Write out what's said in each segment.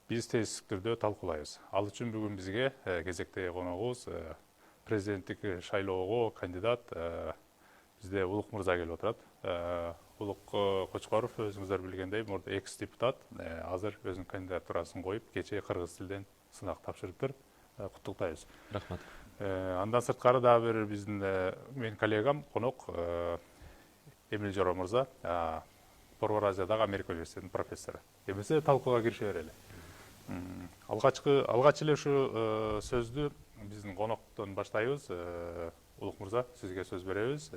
биз тез түрдө талкуулайбыз. Ал үчүн бүгүн бизге кезектеги коногубуз президенттик шайлоого кандидат бизде Улук мырза келип отурат. Улук Кочкоров өзүңүздөр билгендей мурда экс депутат, азыр өзүнүн кандидатурасын коюп, кечээ кыргыз тилден сынак тапшырыптыр. Куттуктайбыз. Рахмат. Андан сырткары дагы бир биздин менин коллегам конок Эмил Жоро мырза, Борбор Азиядагы Америка университетинин профессору. Эмесе талкууга кирише берели. Алгач эле ушу сөздү биздин коноктон баштайбыз. Улук мырза, сизге сөз беребиз.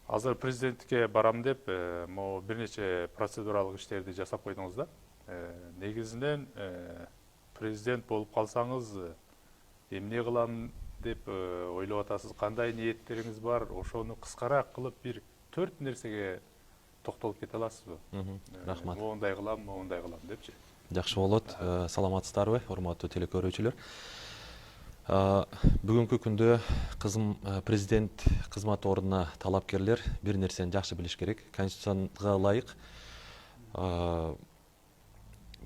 Азыр президенттикке барам деп, бир нече процедуралык иштерди жасап койдуңуз да. Негизинен президент болуп калсаңыз эмне кылам деп ойлоп атасыз, кандай ниеттериңиз бар, ошону кыскараак кылып бир 4 нерсеге токтолуп кете аласызбы? Рахмат. Моундай кылам депчи. Жакшы болот. Саламатсыздарбы, урматтуу телекөрүүчүлөр. Бүгүнкү күндө президент кызмат ордуна талапкерлер бир нерсени жакшы билиш керек. Конституцияга ылайык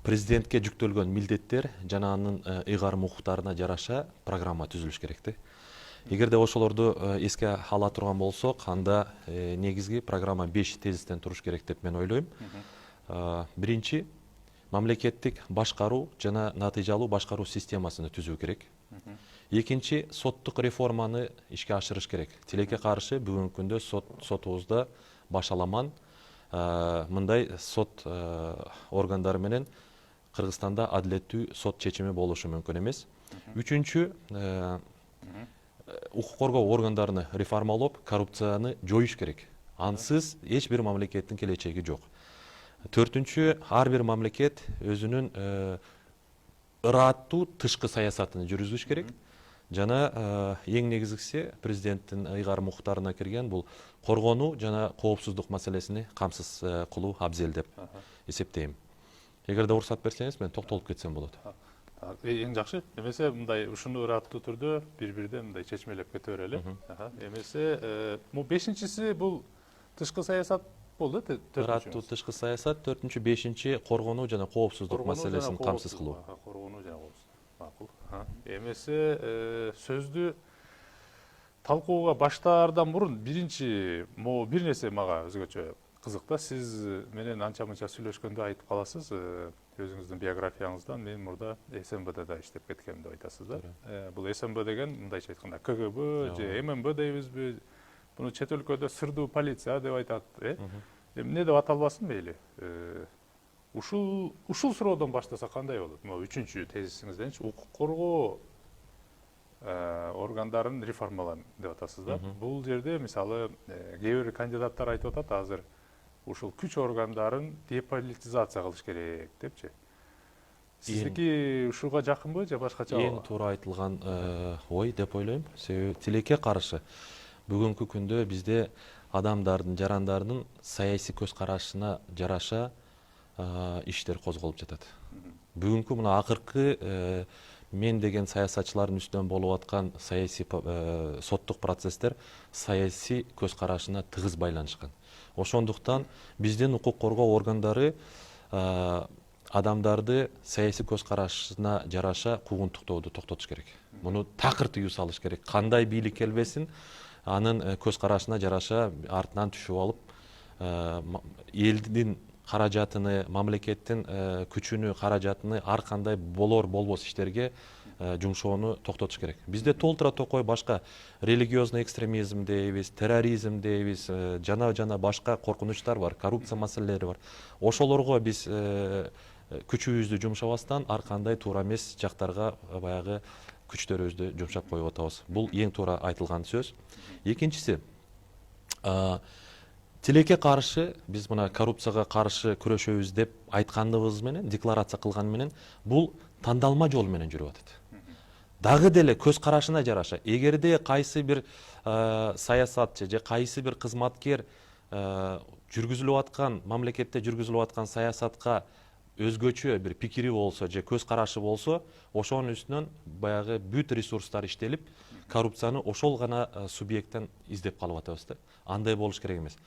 президентке жүктөлгөн милдеттер жана анын ыйгарым укуктарына жараша программа түзүлүш керек. Эгерде ошолорду эске ала турган болсок, анда негизги программа 5 тезистен туруш керек деп мен ойлойм. Биринчи, мамлекеттик башкаруу жана натыйжалуу башкаруу системасын түзүү керек. Экинчи, соттук реформаны ишке ашырыш керек. Тилекке каршы бүгүнкү күндө сотубузда башаламан мындай сот органдары менен Кыргызстанда адилеттүү сот чечими болушу мүмкүн эмес. Үчүнчү, укук коргоо органдарын реформалоп, коррупцияны жоюш керек. Ансыз эч бир мамлекеттин келечеги жок. Төртүнчү, ар бир мамлекет өзүнүн ыраттуу тышкы саясатын жүргүзүш керек. Жана эң негизгиси президенттин ыйгарым укуктарына кирген бул коргонуу жана коопсуздук маселесини камсыз кылуу абзел деп эсептейм. Эгерде уруксат берсеңиз, мен токтолуп кетсем болот. Эң жакшы. Эмесе мындай ушуну ыраттуу түрдө бири-бирден мындай чечмелеп кете берели. Эмесе бешинчиси бул тышкы саясат болду, ыраттуу тышкы саясат, төртүнчү, бешинчи коргонуу жана коопсуздук маселесин камсыз кылуу. Коргонуу жана коопсуздук. Макул. Эмесе сөздү талкууга баштаардан мурун биринчи бир нерсе мага өзгөчө кызык да. Сиз менен анча-мынча сүйлөшкөндө айтып каласыз, өзүңүздүн биографияңыздан мен мурда СМБД да иштеп кеткем деп айтасыз да. Бул СМБ деген мындайча айтканда КГБ же ММБ дейбизби? Буну чет өлкөдө сырдуу полиция деп айтат, эмне деп аталбасын мейли. Ушул суроодон баштаса кандай болот? Үчүнчү тезисиңизденчи, укук коргоо органдарын реформалам деп атасыз да. Бул жерде мисалы кээ бир кандидаттар айтып атат, азыр ушул күч органдарын деполитизация кылыш керек депчи. Сиздики ушуга жакынбы же башкача? Эң туура айтылган ой деп ойлойм. Себеби тилекке каршы бүгүнкү күндө бизде адамдардын, жарандардын саясий көз карашына жараша иштер козголуп жатат. Бүгүнкү мына акыркы мен деген саясатчылардын үстүнөн болуп аткан саясий соттук процесстер саясий көз карашына тыгыз байланышкан. Ошондуктан биздин укук коргоо органдары адамдарды саясий көз карашына жараша куугунтуктооду токтотуш керек. Муну такыр тыюу салыш керек. Кандай бийлик келбесин, анын көз карашына жараша артынан түшүп алып, элдин каражатыны, мамлекеттин күчүнү, каражатыны ар кандай болор болбос иштерге жумшоону токтотуш керек. Бизде толтура токой башка религиозный экстремизм дейбиз, терроризм дейбиз, жана башка коркунучтар бар, коррупция маселелери бар. Ошолорго биз күчүбүздү жумшабастан ар кандай туура эмес жактарга баягы күчтөрүбүздү жумшап коюп атабыз. Бул эң туура айтылган сөз. Экинчиси, тилекке каршы биз мына коррупцияга каршы күрөшөбүз деп айтканыбыз менен, декларация кылган менен, бул тандалма жол менен жүрүп атат. Дагы деле көз карашына жараша, эгерде кайсы бир саясатчы же кайсы бир кызматкер жүргүзүлүп аткан, мамлекетте жүргүзүлүп аткан саясатка өзгөчө бир пикири болсо же көз карашы болсо, ошонун үстүнөн баягы бүт ресурстар иштелип, коррупцияны ошол гана субъекттен издеп калып атабыз да. Андай болуш керек эмес.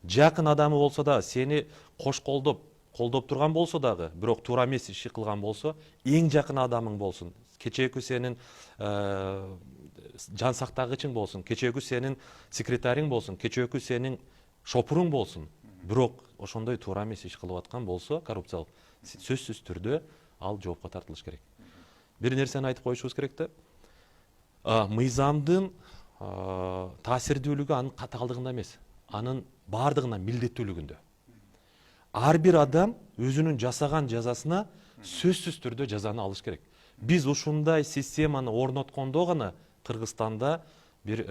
Жакын адамы болсо да сени кош колдоп колдоп турган болсо дагы, бирок туура эмес иши кылган болсо, эң жакын адамың болсун, кечээкү сенин жан сактагычың болсун, кечээкү сенин секретарың болсун, кечээкү сенин шопуруң болсун, бирок ошондой туура эмес иш кылып аткан болсо, коррупциялык, сөзсүз түрдө ал жоопко тартылыш керек. Бир нерсени айтып коюшубуз керек да, мыйзамдын таасирдүүлүгү анын катаалдыгында эмес, анын баардыгына милдеттүүлүгүндө. Ар бир адам өзүнүн жасаган жазасына сөзсүз түрдө жазаны алыш керек. Биз ушундай системаны орноткондо гана Кыргызстанда бир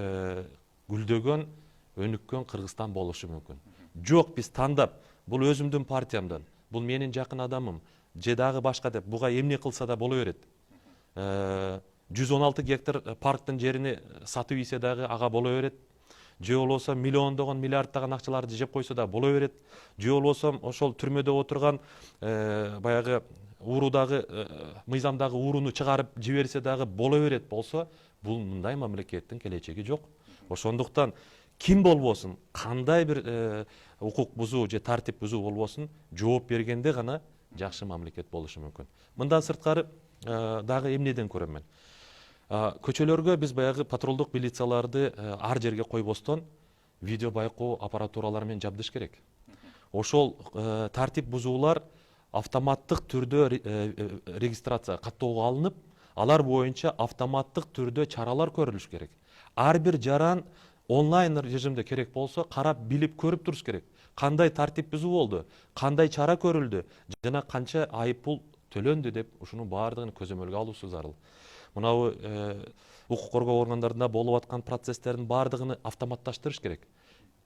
гүлдөгөн, өнүккөн Кыргызстан болушу мүмкүн. Жок, биз тандап, бул өзүмдүн партиямдан, бул менин жакын адамым, же дагы башка деп, буга эмне кылса да боло берет. 116 гектар парктын жерини сатып ийсе дагы ага боло берет. Же болбосо миллиондогон, миллиарддаган акчаларды жеп койсо да боло берет. Же болбосо ошол түрмөдө отурган баягы уурудагы мыйзамдагы ууруну чыгарып жиберсе дагы боло берет болсо, бул мындай мамлекеттин келечеги жок. Ошондуктан ким болбосун, кандай бир укук бузуу же тартип бузуу болбосун, жооп бергенде гана жакшы мамлекет болушу мүмкүн. Мындан сырткары дагы эмнеден көрөм мен? Көчөлөргө биз баягы патрулдук милицияларды ар жерге койбостон видео байкоо аппаратуралары менен жабдыш керек. Ошол тартип бузуулар автоматтык түрдө регистрация каттоого алынып, алар боюнча автоматтык түрдө чаралар көрүлүш керек. Ар бир жаран онлайн режимде керек болсо карап билип көрүп туруш керек. Кандай тартип бузуу болду, кандай чара көрүлдү, жана канча айып пул төлөндү деп ушунун баардыгын көзөмөлгө алуусу зарыл. Мынау укук коргоо органдарында болуп аткан процесстердин баардыгын автоматташтырыш керек.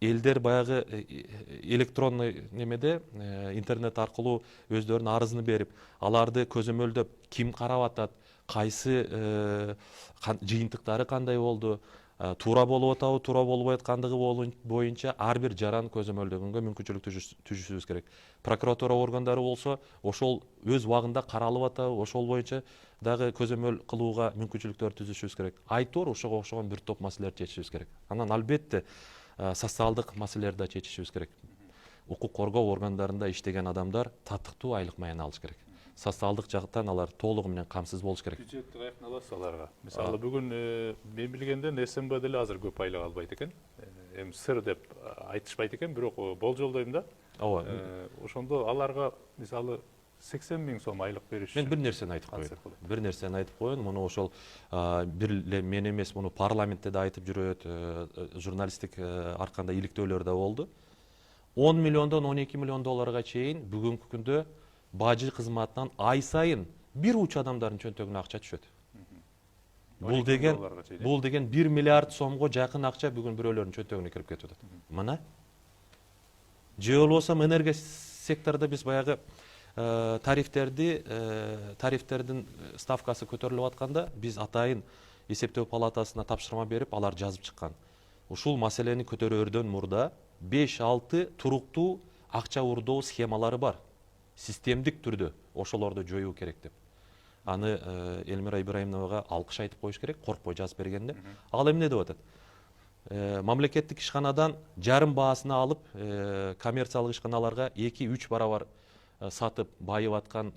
Элдер баягы электронный немеде интернет аркылуу өздөрүнүн арызын берип, аларды көзөмөлдөп, ким карап атат, кайсы жыйынтыктары кандай болду, туура болуп атабы, туура болбой аткандыгы боюнча ар бир жаран көзөмөлдөгөнгө мүмкүнчүлүк түзүшүбүз керек. Прокуратура органдары болсо, ошол өз убагында каралып атабы, ошол боюнча дагы көзөмөл кылууга мүмкүнчүлүктөр түзүшүбүз керек. Айтор ошого окшогон бир топ маселелерди чечишибиз керек. Анан албетте социалдык маселелерди да чечишибиз керек. Укук коргоо органдарында иштеген адамдар татыктуу айлык маек алыш керек. Социалдык жактан алар толугу менен камсыз болуш керек. Бюджетти каяктан аласыз аларга? Мисалы бүгүн мен билгенден СМБ деле азыр көп айлык албайт экен. Эми сыр деп айтышпайт экен, бирок болжолдойм да. Ооба. Ошондо аларга мисалы 80 000 сом айлык бериш. Мен бир нерсени айтып коеюн. Бир нерсени айтып коеюн. Муну ошол бир эле мен эмес, муну парламентте да айтып жүрөт, журналисттик арканда иликтөөлөр да болду. 10 миллиондон 12 миллион долларга чейин бүгүнкү күндө бажы кызматынан ай сайын бир уч адамдардын чөнтөгүнө акча түшөт. Бул деген 1 миллиард сомго жакын акча бүгүн бирөөлөрдүн чөнтөгүнө кирип кетип атат. Мына. Же болбосо энергия секторунда биз баягы тарифтердин ставкасы көтөрүлүп атканда биз атайын эсептөө палатасына тапшырма берип, алар жазып чыккан. Ушул маселени көтөрөрдөн мурда 5-6 туруктуу акча урдоо схемалары бар. Системдик түрдө ошолорду жоюу керек деп. Аны Элмира Ибраимовага алкыш айтып коюш керек, коркпой жазып бергенде. Ал эмне деп атат? Мамлекеттик ишканадан жарым баасына алып, коммерциялык ишканаларга 2-3 барабар сатып байып аткан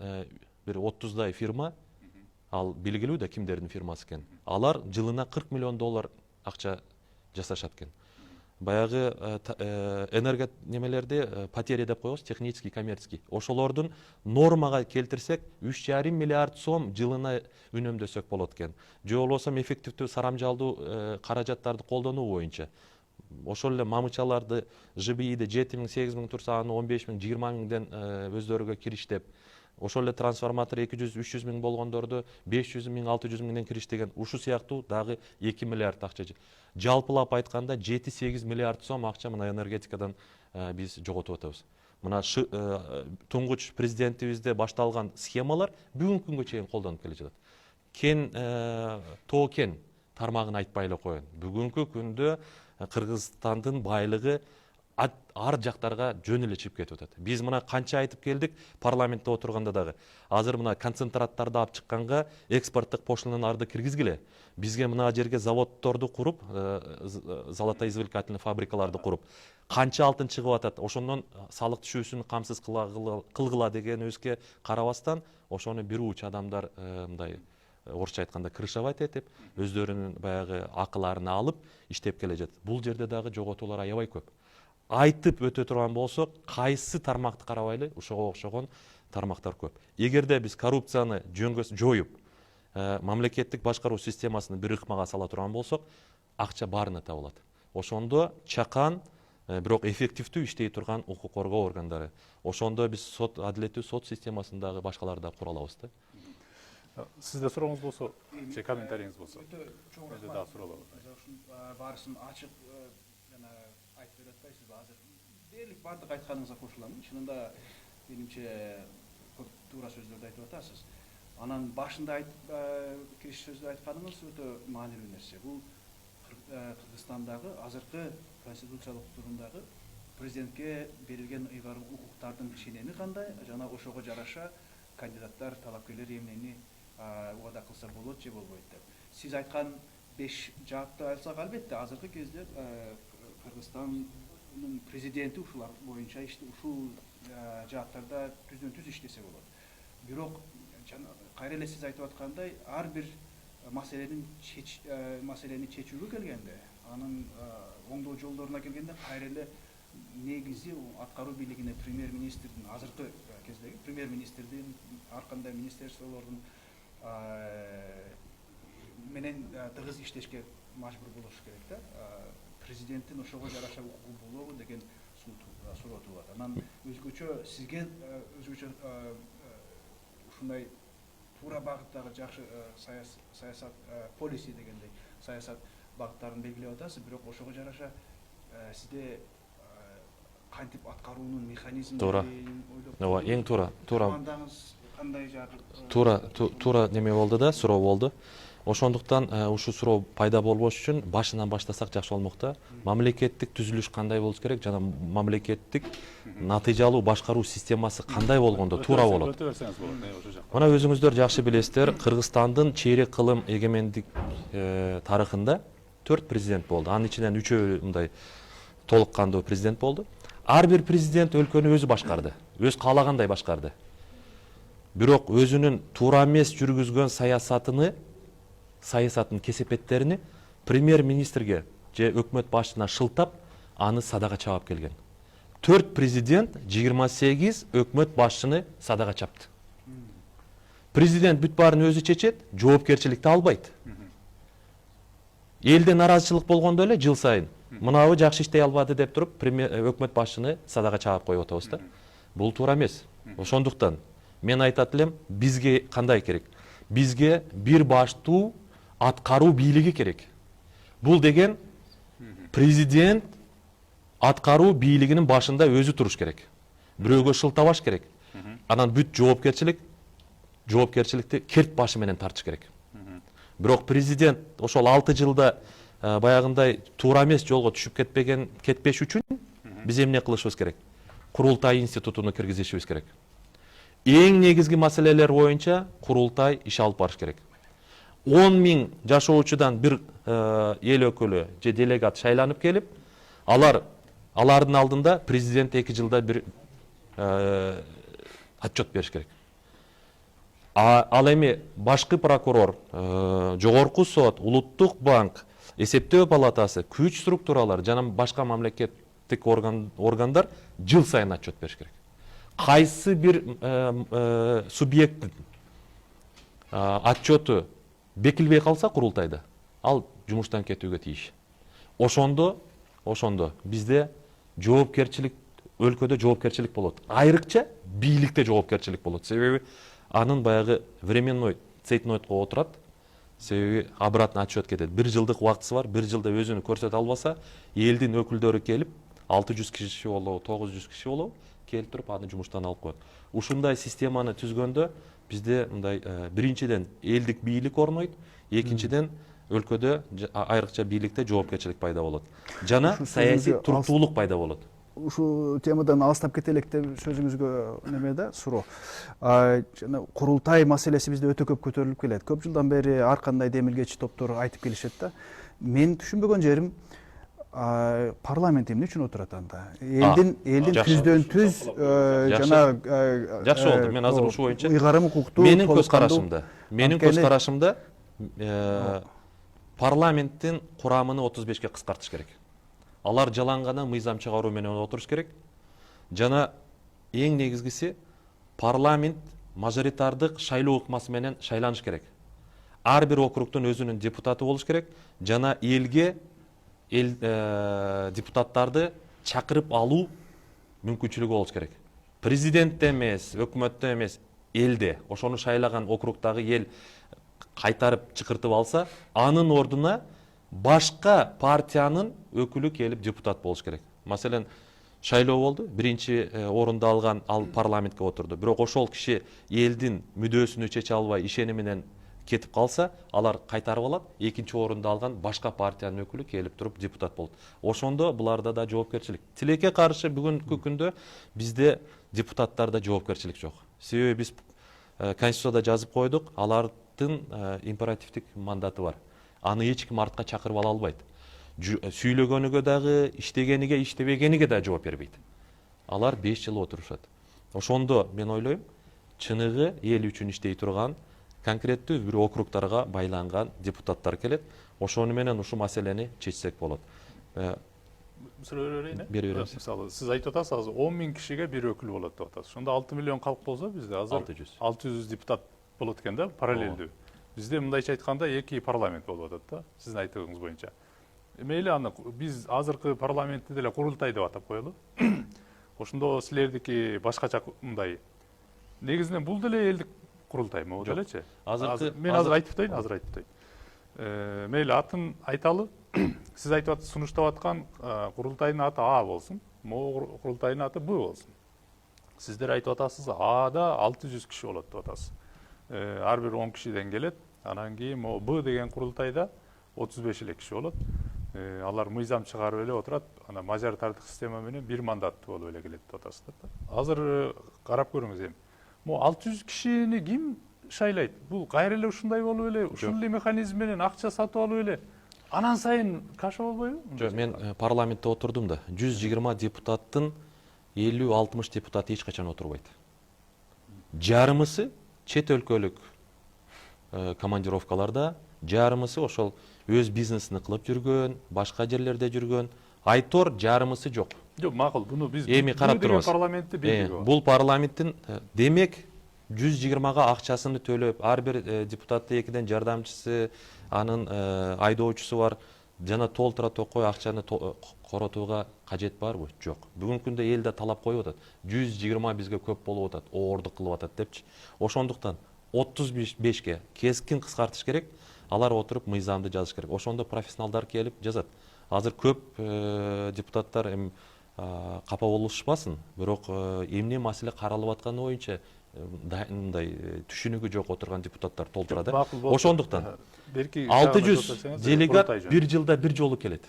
бир 30дай фирма, ал белгилүү да кимдердин фирмасы экен. Алар жылына 40 миллион доллар акча жасашат экен. Баягы энергия немелерди потеря деп коебуз, технический, коммерческий. Ошолордун нормага келтирсек 3,5 миллиард сом жылына үнөмдөсөк болот экен. Же болбосо эффективдүү сарамжалдуу каражаттарды колдонуу боюнча ошол эле мамычаларды ЖБИ'де 7 000, 8 000 турса, аны 15 000, 20 000ден өздөрүгө кириштеп, ошол эле трансформатор 200-300 000 болгондорду 500 000, 600 000ден кириштеген, ушу сыяктуу дагы 2 миллиард акча. Жалпылап айтканда 7-8 миллиард сом акча мына энергетикадан биз жоготуп атабыз. Мына туңгуч президентибизде башталган схемалар бүгүнкү күнгө чейин колдонуп келе жатат. Кен тоо кен тармагын айтпай эле коеюн. Бүгүнкү күндө Кыргызстандын байлыгы ар жактарга жөн эле чыгып кетип атат. Биз мына канча айтып келдик парламентте отурганда дагы. Азыр мына концентраттарды алып чыкканга экспорттук пошлинаны арды киргизгиле. Бизге мына жерге заводдорду куруп, золотоизвлекательный фабрикаларды куруп, канча алтын чыгып атат. Ошондон салык түшүүсүн камсыз кылгыла дегенибизге карабастан, ошону бир уч адамдар мындай орусча айтканда крышевать этип, өздөрүнүн баягы акыларын алып иштеп келе жатат. Бул жерде дагы жоготуулар аябай көп. Айтып өтө турган болсок, кайсы тармакты карабайлы, ошого окшогон тармактар көп. Эгерде биз коррупцияны жоюп, мамлекеттик башкаруу системасын бир ыкмага сала турган болсок, акча баарына табылат. Ошондо чакан, бирок эффективдүү иштей турган укук коргоо органдары. Ошондо биз адилеттүү сот системасын дагы башкаларды да кура алабыз да. Сизде сурооңуз болсо, же комментарийиңиз болсо. Чоң Менде дагы суроо бар. Барысын ачык жана айтып бере атпайсызбы азыр? Дээрлик бардык айтканыңызга кошуламын. Чынында менимче көп туура сөздөрдү айтып атасыз. Анан башында кириш сөздү айтканыңыз өтө маанилүү нерсе. Бул Кыргызстандагы азыркы конституциялык турумдагы президентке берилген ыйгарым укуктардын ченеми кандай, жана ошого жараша кандидаттар, талапкерлер эмнени убада кылса болот же болбойт деп. Сиз айткан 5 жаапты алсак, албетте азыркы кезде Кыргызстандын президенти ушулар боюнча ушул жааттарда түздөн түз иштесе болот. Бирок кайра эле сиз айтып аткандай, ар бир маселени чечүүгө келгенде, анын оңдоо жолдоруна келгенде кайра эле негизи аткаруу бийлигине премьер-министрдин, азыркы кездеги премьер-министрдин, ар кандай министерстволордун менен тыгыз иштешке мажбур болуш керек да. Президенттин ошого жараша укугу болобу деген суроо туулат. Анан өзгөчө сизге өзгөчө ушундай туура багыттагы жакшы саясат, полиси дегендей саясат багыттарын белгилеп атасыз, бирок ошого жараша сизде кантип аткаруунун механизмин Ооба, эң туура командаңыз кандай жагы туура неме болду да, суроо болду. Ошондуктан ушул суроо пайда болбош үчүн башынан баштасак жакшы болмок да. Мамлекеттик түзүлүш кандай болуш керек жана мамлекеттик натыйжалуу башкаруу системасы кандай болгондо туура болот. Мына өзүңүздөр жакшы билесиздер, Кыргызстандын чейрек кылым эгемендик тарыхында 4 президент болду. Анын ичинен 3 мындай толук кандуу президент болду. Ар бир президент өлкөнү өзү башкарды, өз каалагандай башкарды. Бирок өзүнүн туура эмес жүргүзгөн саясатын кесепеттерини премьер-министрге же өкмөт башчысына шылтап, аны садага чаап келген. 4 президент 28 өкмөт башчыны садага чапты. Президент бүт баарын өзү чечет, жоопкерчиликти албайт. Элде наразычылык болгондо эле жыл сайын мынабы жакшы иштей албады деп туруп, өкмөт башчыны садага чаап коюп атабыз да. Бул туура эмес. Ошондуктан мен айтат элем, бизге кандай керек? Бизге бир баштуу аткаруу бийлиги керек. Бул деген президент аткаруу бийлигинин башында өзү туруш керек. Бирөөгө шылтабаш керек. Анан бүт жоопкерчиликти керт башы менен тартыш керек. Бирок президент ошол 6 жылда баягындай туура эмес жолго түшүп кетпеш үчүн биз эмне кылышыбыз керек? Курултай институтуну киргизишибиз керек. Эң негизги маселелер боюнча курултай иш алып барыш керек. 10 000 жашоочудан бир эл өкүлү же делегат шайланып келип, алардын алдында президент 2 жылда бир отчет бериш керек. Ал эми башкы прокурор, жогорку сот, улуттук банк, эсептөө палатасы, күч структуралар жана башка мамлекеттик органдар жыл сайын отчет бериш керек. Кайсы бир субъекттин отчету бекилбей калса курултайда, ал жумуштан кетүүгө тийиш. Ошондо бизде жоопкерчилик, өлкөдө жоопкерчилик болот. Айрыкча бийликте жоопкерчилик болот. Себеби анын баягы временной цейтнойтко отурат. Себеби обратно отчет кетет. 1 жылдык убактысы бар, 1 жылда өзүнү көрсөтө албаса, элдин өкүлдөрү келип, 600 киши болобу, 900 киши болобу, келип туруп аны жумуштан алып коет. Ушундай системаны түзгөндө бизде мындай биринчиден элдик бийлик орнойт, экинчиден өлкөдө айрыкча бийликте жоопкерчилик пайда болот. Жана саясий туруктуулук пайда болот. ушул темадан алыстап кетелик деп сөзүңүзгө неме да суроо. Жана курултай маселеси бизде өтө көп көтөрүлүп келет. Көп жылдан бери ар кандай демилгечи топтор айтып келишет да. Мен түшүнбөгөн жерим парламент эмне үчүн отурат анда? Элдин түздөн түз жана жакшы болду. Мен азыр ушул боюнча ыйгарым укуктуу менин көз карашымда парламенттин курамын 35ке кыскартыш керек. Алар жалаң гана мыйзам чыгаруу менен отуруш керек. Жана эң негизгиси парламент мажоритардык шайлоо ыкмасы менен шайланыш керек. Ар бир округдун өзүнүн депутаты болуш керек. Жана элге депутаттарды чакырып алуу мүмкүнчүлүгү болуш керек. Президентте эмес, өкмөттө эмес, элде. Ошону шайлаган округдагы эл кайтарып чакыртып алса, анын ордуна башка партиянын өкүлү келип депутат болуш керек. Маселен, шайлоо болду, биринчи орунду алган ал парламентке отурду. Бирок ошол киши элдин мүдөөсүнү чече албай ишени менен кетип калса, алар кайтарып алат, экинчи орунду алган башка партиянын өкүлү келип туруп депутат болот. Ошондо буларда да жоопкерчилик. Тилекке каршы бүгүнкү күндө бизде депутаттарда жоопкерчилик жок. Себеби биз Конституцияда жазып койдук, алардын императивдик мандаты бар. Аны эч ким артка чакырып ала албайт. Сүйлөгөнүгө дагы, иштегениге, иштебегениге да жооп бербейт. Алар 5 жыл отурушат. Ошондо мен ойлойм, чыныгы эл үчүн иштей турган, конкреттүү бир округдарга байланган депутаттар келет. Ошону менен ушул маселени чечсек болот. Мисалы, сиз айтып атасыз, 10 000 кишиге бир өкүл болот деп атасыз. Ошондо 6 миллион калк болсо, бизде азыр 600 депутат болот экен да, параллелдүү. Бизде мындайча айтканда 2 парламент болуп атат да, сиздин айтыгыңыз боюнча. Мейли аны биз азыркы парламентти деле курултай деп атап коелу. Ошондо силердики башкача мындай. Негизинен бул деле элдик курултай могу делечи. Мен азыр айтып атайын. Мейли атын айталы. Сиз айтып сунуштап аткан курултайдын аты А болсун, могу курултайдын аты Б болсун. Сиздер айтып атасыз, Ада 600 киши болот деп атасыз. Ар бир 10 кишиден келет. Анан кийин могу Б деген курултайда 35 эле киши болот. Алар мыйзам чыгарып эле отурат. Ана мажоритардык система менен бир мандаттуу болуп эле келет деп атасыздар да. Азыр карап көрүңүз эми. Могу 600 кишини ким шайлайт? Бул кайра эле ушундай болуп эле, ушул эле механизм менен акча сатып алып эле анан сайын каша болбойбу? Жок, мен парламентте отурдум да. 120 депутаттын 50-60 депутаты эч качан отурбайт. Жарымысы чет өлкөлүк командировкаларда, жарымысы ошол өз бизнесин кылып жүргөн, башка жерлерде жүргөн. Айтор жарымысы жок. Жок, макул, буну биз эми карап турабыз. Парламентти белгилөө. Бул парламенттин демек 120га акчасын төлөп, ар бир депутатты 2ден жардамчысы, анын айдоочусу бар. Жана толтура токой акчаны коротууга кажет барбы? Жок. Бүгүнкү күндө элде талап коюп атат. 120 бизге көп болуп атат, оордук кылып атат депчи. Ошондуктан 35ке кескин кыскартыш керек. Алар отуруп мыйзамды жазыш керек. Ошондо профессионалдар келип жазат. Азыр көп депутаттар капа болушпасын, бирок эмне маселе каралып атканы боюнча мындай түшүнүгү жок отурган депутаттар толтура да. Ошондуктан 600 делегат бир жылда бир жолу келет.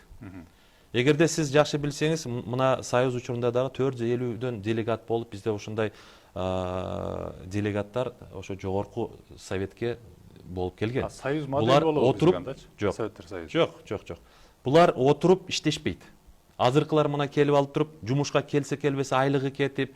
Эгерде сиз жакшы билсеңиз, мына Союз учурунда дагы 450дөн делегат болуп, бизде ушундай делегаттар ошо жогорку советке болуп келген. Союз модель болуп отуруп, жок. Булар отуруп иштешпейт. Азыркылар мына келип алып туруп, жумушка келсе келбесе айлыгы кетип,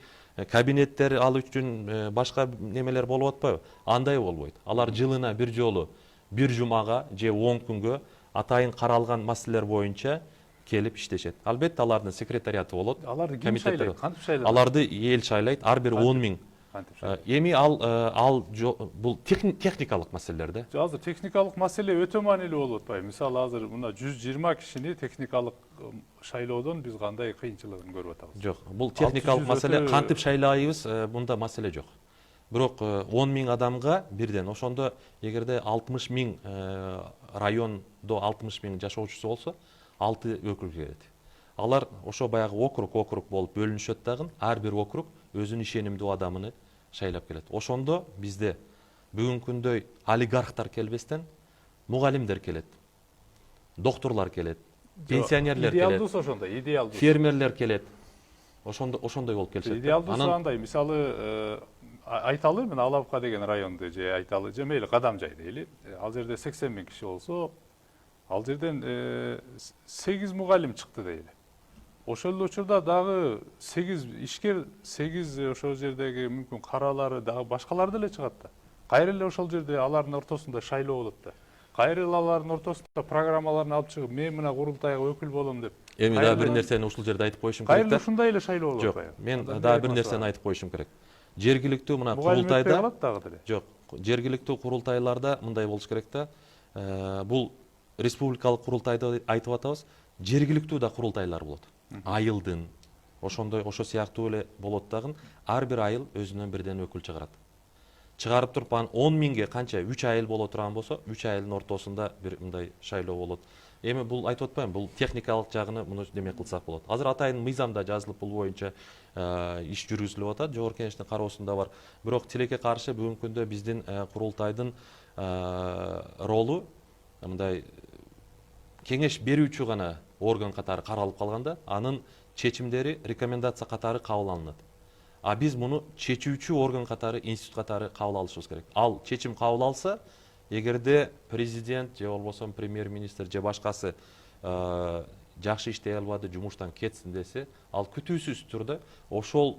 кабинеттер ал үчүн башка немелер болуп атпайбы? Андай болбойт. Алар жылына бир жолу, бир жумага же 10 күнгө атайын каралган маселелер боюнча келип иштешет. Албетте алардын секретариаты болот. Аларды ким шайлайт? Кантип шайлайт? Аларды эл шайлайт, ар бир 10 000. Эми ал бул техникалык маселелер да. Азыр техникалык маселе өтө маанилүү болуп атпайбы? Мисалы азыр мына 120 кишини техникалык шайлоодон биз кандай кыйынчылыгын көрүп атабыз? Жок, бул техникалык маселе, кантип шайлайбыз, мында маселе жок. Бирок 10 000 адамга бирден, ошондо эгерде 60 000 райондо 60 000 жашоочусу болсо, 6 өкүл келет. Алар ошо баягы округ болуп бөлүнүшөт дагы, ар бир округ өзүнүн ишенимдүү адамын шайлап келет. Ошондо бизде бүгүнкү күндөй олигархтар келбестен мугалимдер келет, докторлор келет, пенсионерлер келет, идеалдуусу ошондо, идеалдуу. Фермерлер келет. ошондой болуп келишет. Идеалдуусу андай, мисалы айталы мен Алапка деген районду же айталы же мейли Кадамжай дейли. Ал жерде 80 000 киши болсо, ал жерден 8 мугалим чыкты дейли. Ошол эле учурда дагы 8 ишкер, 8 ошол жердеги мүмкүн каралары дагы башкалар деле чыгат да. Кайра эле ошол жерде алардын ортосунда шайлоо болот да. Кайра эле алардын ортосунда программаларын алып чыгып, мен мына курултайга өкүл болом деп. Эми дагы бир нерсени ушул жерде айтып коюшум керек Кайра да. ушундай эле шайлоо болот. Жок, мен дагы бир нерсени айтып коюшум керек. Жергиликтүү мына курултайда калат дагы деле. жок, жергиликтүү курултайларда мындай болуш керек да. Бул республикалык курултайды айтып атабыз, жергиликтүү да курултайлар болот. Айылдын ошондой ошо сыяктуу эле болот дагы, ар бир айыл өзүнөн бирден өкүл чыгарат. Чыгарып туруп анан 10 000ге канча 3 айыл боло турган болсо, 3 айылдын ортосунда бир мындай шайлоо болот. Эми бул айтып атпайм, бул техникалык жагыны муну неме кылсак болот. Азыр атайын мыйзамда жазылып бул боюнча иш жүргүзүлүп атат, жогорку кеңештин кароосунда бар. Бирок тилекке каршы бүгүнкү күндө биздин курултайдын ролу мындай кеңеш берүүчү гана орган катары каралып калганда, анын чечимдери рекомендация катары кабыл алынат. А биз муну чечүүчү орган катары, институт катары кабыл алышыбыз керек. Ал чечим кабыл алса, эгерде президент же болбосо премьер-министр же башкасы жакшы иштей албады, жумуштан кетсин десе, ал күтүүсүз түрдө ошол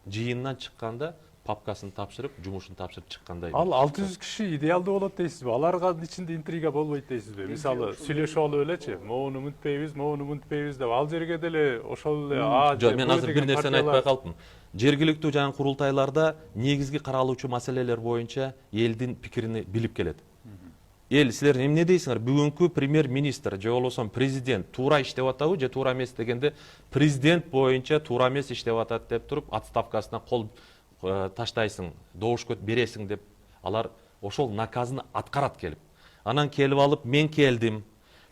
жыйындан чыкканда папкасын тапшырып, жумушун тапшырып чыккандай. Ал 600 киши идеалдуу болот дейсизби? Алардын ичинде интрига болбойт дейсизби? Мисалы, сүйлөшүп алып элечи, моуну мынтпейбиз деп, ал жерге деле ошол эле мен азыр бир нерсени айтпай калдым. Жергиликтүү жана курултайларда негизги каралуучу маселелер боюнча элдин пикирини билип келет. Эл, силер эмне дейсиңер? Бүгүнкү премьер-министр же болбосо президент туура иштеп атабы же туура эмес дегенде, президент боюнча туура эмес иштеп атат деп туруп, отставкасына кол таштайсың, добуш бересиң деп, алар ошол наказын аткарат келип. Анан келип алып, мен келдим,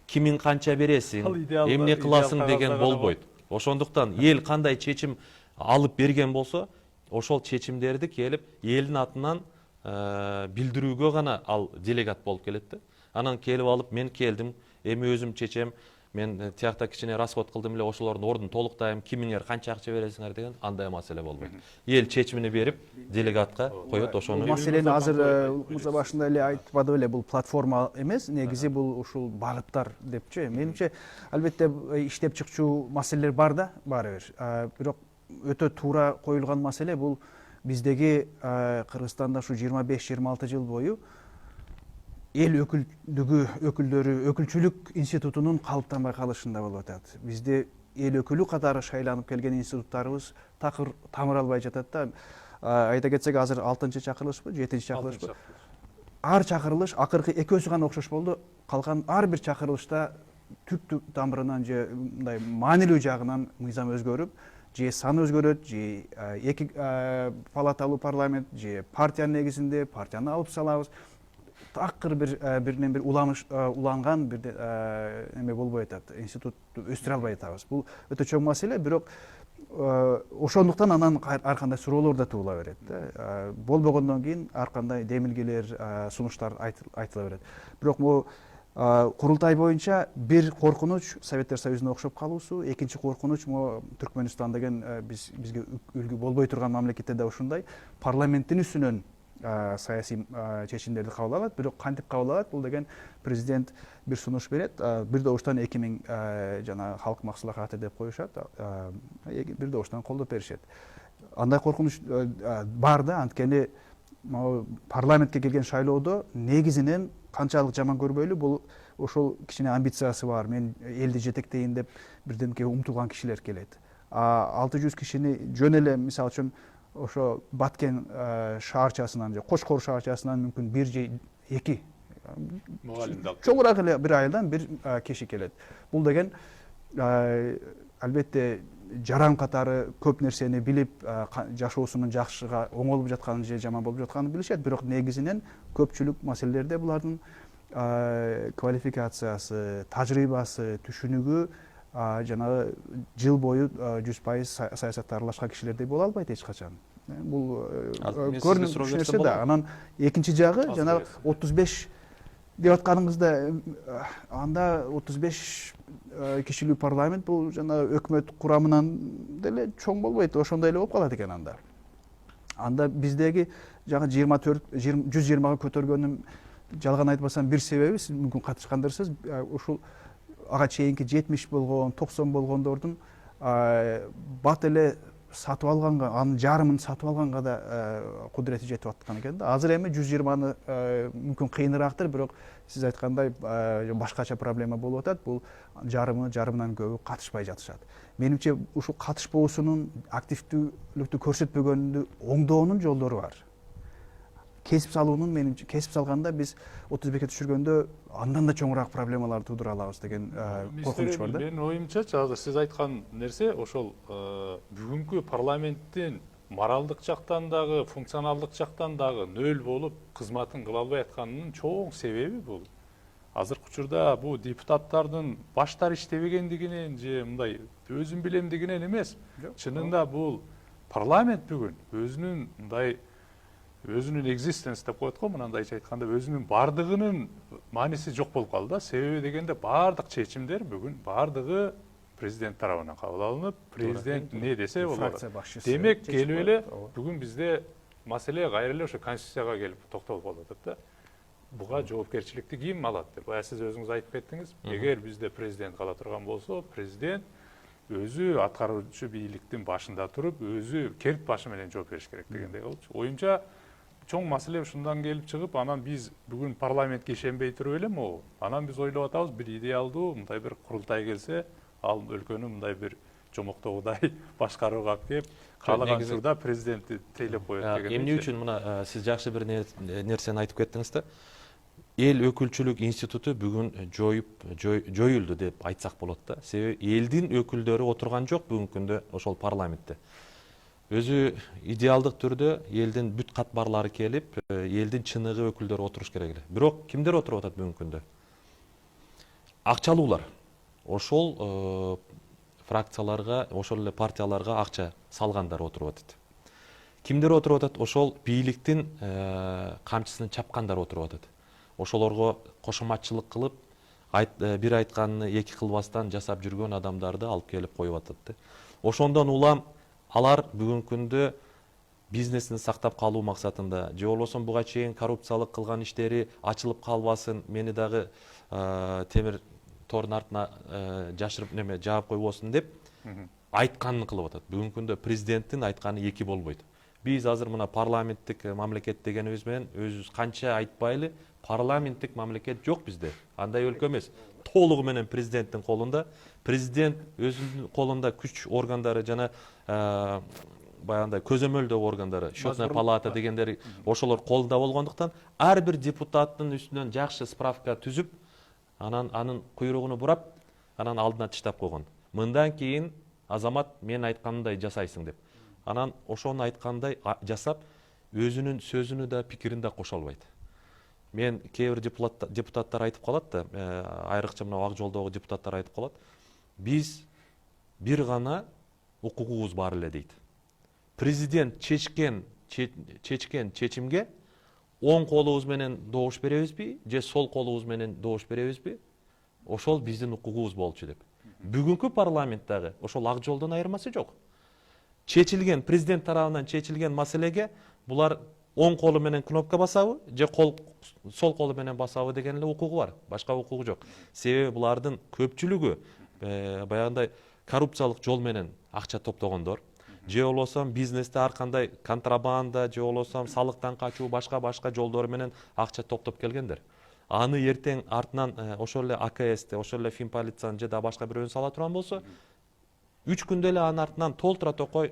кимин канча бересиң, эмне кыласың деген болбойт. Ошондуктан эл кандай чечим алып берген болсо, ошол чечимдерди келип элдин атынан билдирүүгө гана ал делегат болуп келет да. Анан келип алып, мен келдим, эми өзүм чечем, мен тиякта кичине расход кылдым эле, ошолордун ордун толуктайм, кимиңер канча акча бересиңер деген андай маселе болбойт. Эл чечимини берип, делегатка коет, ошону. Маселени азыр мырза башында эле айтпады эле, бул платформа эмес, негизи бул ушул багыттар депчи. Менимче, албетте иштеп чыкчу маселелер бар да, баары бир. Бирок өтө туура коюлган маселе бул биздеги Кыргызстанда ушу 25-26 жыл бою эл өкүлдөрү өкүлчүлүк институтунун калыптанбай калышында болуп атат. Бизде эл өкүлү катары шайланып келген институттарыбыз такыр тамыр албай жатат да. Айта кетсек, азыр 6-чы чакырылышпы, 7-чи чакырылышпы? Ар чакырылыш акыркы экөөсү гана окшош болду. Калган ар бир чакырылышта түп тамырынан же мындай маанилүү жагынан мыйзам өзгөрүп, же сан өзгөрөт, же эки палаталуу парламент, же партиянын негизинде партияны алып салабыз. Такыр биринен бир уланган бир эме болбой атат, институтту өстүрө албай атабыз. Бул өтө чоң маселе, бирок ошондуктан анан ар кандай суроолор да туула берет да. Болбогондон кийин ар кандай демилгелер, сунуштар айтыла берет. Бирок бул курултай боюнча бир коркунуч Советтер Союзуна окшоп калуусу, экинчи коркунуч Түркмөнстан деген бизге үлгү болбой турган мамлекетте да ушундай парламенттин үстүнөн саясий чечимдерди кабыл алат. Бирок кантип кабыл алат? Бул деген президент бир сунуш берет, бир добуштан 2000 жана халк макслахаты деп коюшат, бир добуштан колдоп беришет. Андай коркунуч бар да, анткени парламентке келген шайлоодо негизинен канчалык жаман көрбөйлү, бул ошол кичине амбициясы бар, мен элди жетектейин деп бирдемке умтулган кишилер келет. 600 кишини жөн эле, мисалы үчүн, ошо Баткен шаарчасынан же Кошкор шаарчасынан мүмкүн 1 же 2 чоңураак эле бир айылдан бир киши келет. Бул деген албетте жаран катары көп нерсени билип, жашоосунун жакшыга оңолуп жатканын же жаман болуп жатканын билишет. Бирок негизинен көпчүлүк маселелерде булардын квалификациясы, тажрыйбасы, түшүнүгү жанагы жыл бою 100% саясатта аралашкан кишилердей боло албайт эч качан. Бул көрүнүп нерсе да. Анан экинчи жагы жанагы 35 деп атканыңызда, анда 35 кишилүү парламент бул жана өкмөт курамынан деле чоң болбойт, ошондой эле болуп калат экен анда. Анда биздеги жаңы 120га көтөргөнүм жалган айтпасам бир себеби, сиз мүмкүн катышкандырсыз, ушул ага чейинки 70 болгон, 90 болгондордун бат эле сатып алганга, анын жарымын сатып алганга да кудурети жетип аткан экен да. Азыр эми 120-ны мүмкүн кыйыныраактыр, бирок сиз айткандай башкача проблема болуп атат. Бул жарымынан көбү катышпай жатышат. Менимче ушул катышпоосунун, активдүүлүктү көрсөтпөгөнүнү оңдоонун жолдору бар. Кесип салуунун, менимче кесип салганда биз 30 бекет түшүргөндө андан да чоңураак проблемаларды туудура алабыз деген коркунуч бар да. Менин оюмча азыр сиз айткан нерсе ошол бүгүнкү парламенттин моралдык жактан дагы, функционалдык жактан дагы нөл болуп кызматын кыла албай атканынын чоң себеби бул. Азыркы учурда бул депутаттардын баштары иштебегендигинен же мындай өзүм билемдигинен эмес. Чынында бул парламент бүгүн өзүнүн мындай өзүнүн экзистенс деп коет го, мынандайча айтканда өзүнүн бардыгынын мааниси жок болуп калды да. Себеби дегенде баардык чечимдер бүгүн баардыгы президент тарабынан кабыл алынып, президент не десе болот. Демек келип эле бүгүн бизде маселе кайра эле ошо конституцияга келип токтолуп калып атат да. Буга жоопкерчиликти ким алат деп. Сиз өзүңүз айтып кеттиңиз. Эгер бизде президент кала турган болсо, президент өзү аткаруучу бийликтин башында туруп, өзү керт башы менен жооп бериш керек дегендей болчу. Оюмча чоң маселе ушундан келип чыгып, анан биз бүгүн парламентке ишенбей туруп эле могу. Анан биз ойлоп атабыз, бир идеалдуу мындай бир курултай келсе, ал өлкөнү мындай бир жомоктогудай башкарууга алып келип, каалаган учурда президентти тейлеп коет деген. Эмне үчүн мына сиз жакшы бир нерсени айтып кеттиңиз да. Эл өкүлчүлүк институту бүгүн жоюлду деп айтсак болот да. Себеби элдин өкүлдөрү отурган жок бүгүнкү күндө ошол парламентте. Өзү идеалдык түрдө элдин бүт катмарлары келип, элдин чыныгы өкүлдөрү отуруш керек эле. Бирок кимдер отуруп атат бүгүнкү күндө? Акчалуулар. Ошол фракцияларга, ошол эле партияларга акча салгандар отуруп атат. Кимдер отуруп атат? Ошол бийликтин камчысын чапкандар отуруп атат. Ошолорго кошоматчылык кылып, бир айтканын эки кылбастан жасап жүргөн адамдарды алып келип коюп атат. Ошондон улам алар бүгүнкү күндө бизнесин сактап калуу максатында, же болбосо буга чейин коррупциялык кылган иштери ачылып калбасын, мени дагы темир тордун артына жашырып жаап койбосун деп айтканын кылып атат. Бүгүнкү күндө президенттин айтканы эки болбойт. Биз азыр мына парламенттик мамлекет дегенибиз менен өзүбүз канча айтпайлы, парламенттик мамлекет жок бизде. Андай өлкө эмес. Толугу менен президенттин колунда. Президент өзүнүн колунда күч органдары жана баягындай көзөмөлдөө органдары, счетная палата дегендери ошолор колунда болгондуктан ар бир депутаттын үстүнөн жакшы справка түзүп, анын куйругуну бурап, анан алдына тыштап койгон. Мындан кийин азамат мен айтканымдай жасайсың деп. Анан ошону айткандай жасап, өзүнүн сөзүнү да пикирин да кошо албайт. Мен кээ бир депутаттар айтып калат да, айрыкча мына ак жолдогу депутаттар айтып калат. Биз бир гана укугубуз бар эле дейт. Президент чечкен чечимге оң колубуз менен добуш беребизби, же сол колубуз менен добуш беребизби? Ошол биздин укугубуз болчу деп. Бүгүнкү парламенттагы ошол ак жолдон айырмасы жок. Чечилген президент тарабынан чечилген маселеге булар оң колу менен кнопка басабы, же сол колу менен басабы деген эле укугу бар. Башка укугу жок. Себеби булардын көпчүлүгү баягындай коррупциялык жол менен акча топтогондор, же болбосо бизнесте ар кандай контрабанда, же болбосо салыктан качуу, башка жолдор менен акча топтоп келгендер. Аны эртең артынан ошол эле АКСте, ошол эле Финполициянын же да башка бирөөнү сала турган болсо, 3 күндө эле анын артынан толтура токой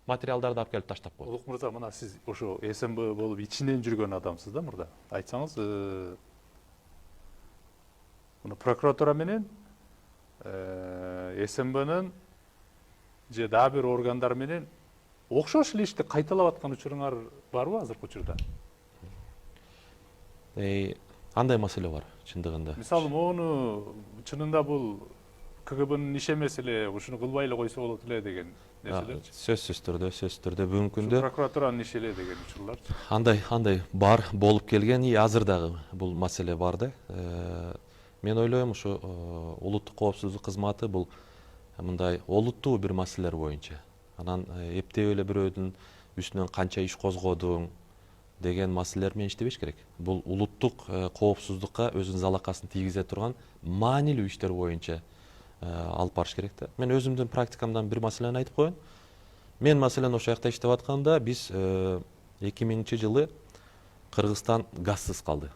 материалдарды алып келип таштап коет. Улук мырза, мына сиз ошо СМБ болуп ичинен жүргөн адамсыз да мурда. Айтсаңыз, муну прокуратура менен СМБнын же дагы бир органдар менен окшош эле ишти кайталап аткан учуруңар барбы азыркы учурда? Андай маселе бар чындыгында. Мисалы, мону чынында бул КГБнын иши эмес эле, ушуну кылбай эле койсо болот эле деген нерселерчи? Сөзсүз түрдө бүгүнкү күндө прокуратуранын иши эле деген учурлар. Андай бар болуп келген, азыр дагы бул маселе бар да. мен ойлойм ушу улуттук коопсуздук кызматы бул мындай олуттуу бир маселелер боюнча анан эптеп эле бирөөдүн үстүнөн канча иш козгодуң деген маселелер менен иштебеш керек. Бул улуттук коопсуздукка өзүнүн залакасын тийгизе турган маанилүү иштер боюнча алып барыш керек да. Мен өзүмдүн практикамдан бир маселени айтып коеюн. Мен маселен ошол жакта иштеп атканда биз 2000-жылы Кыргызстан газсыз калды.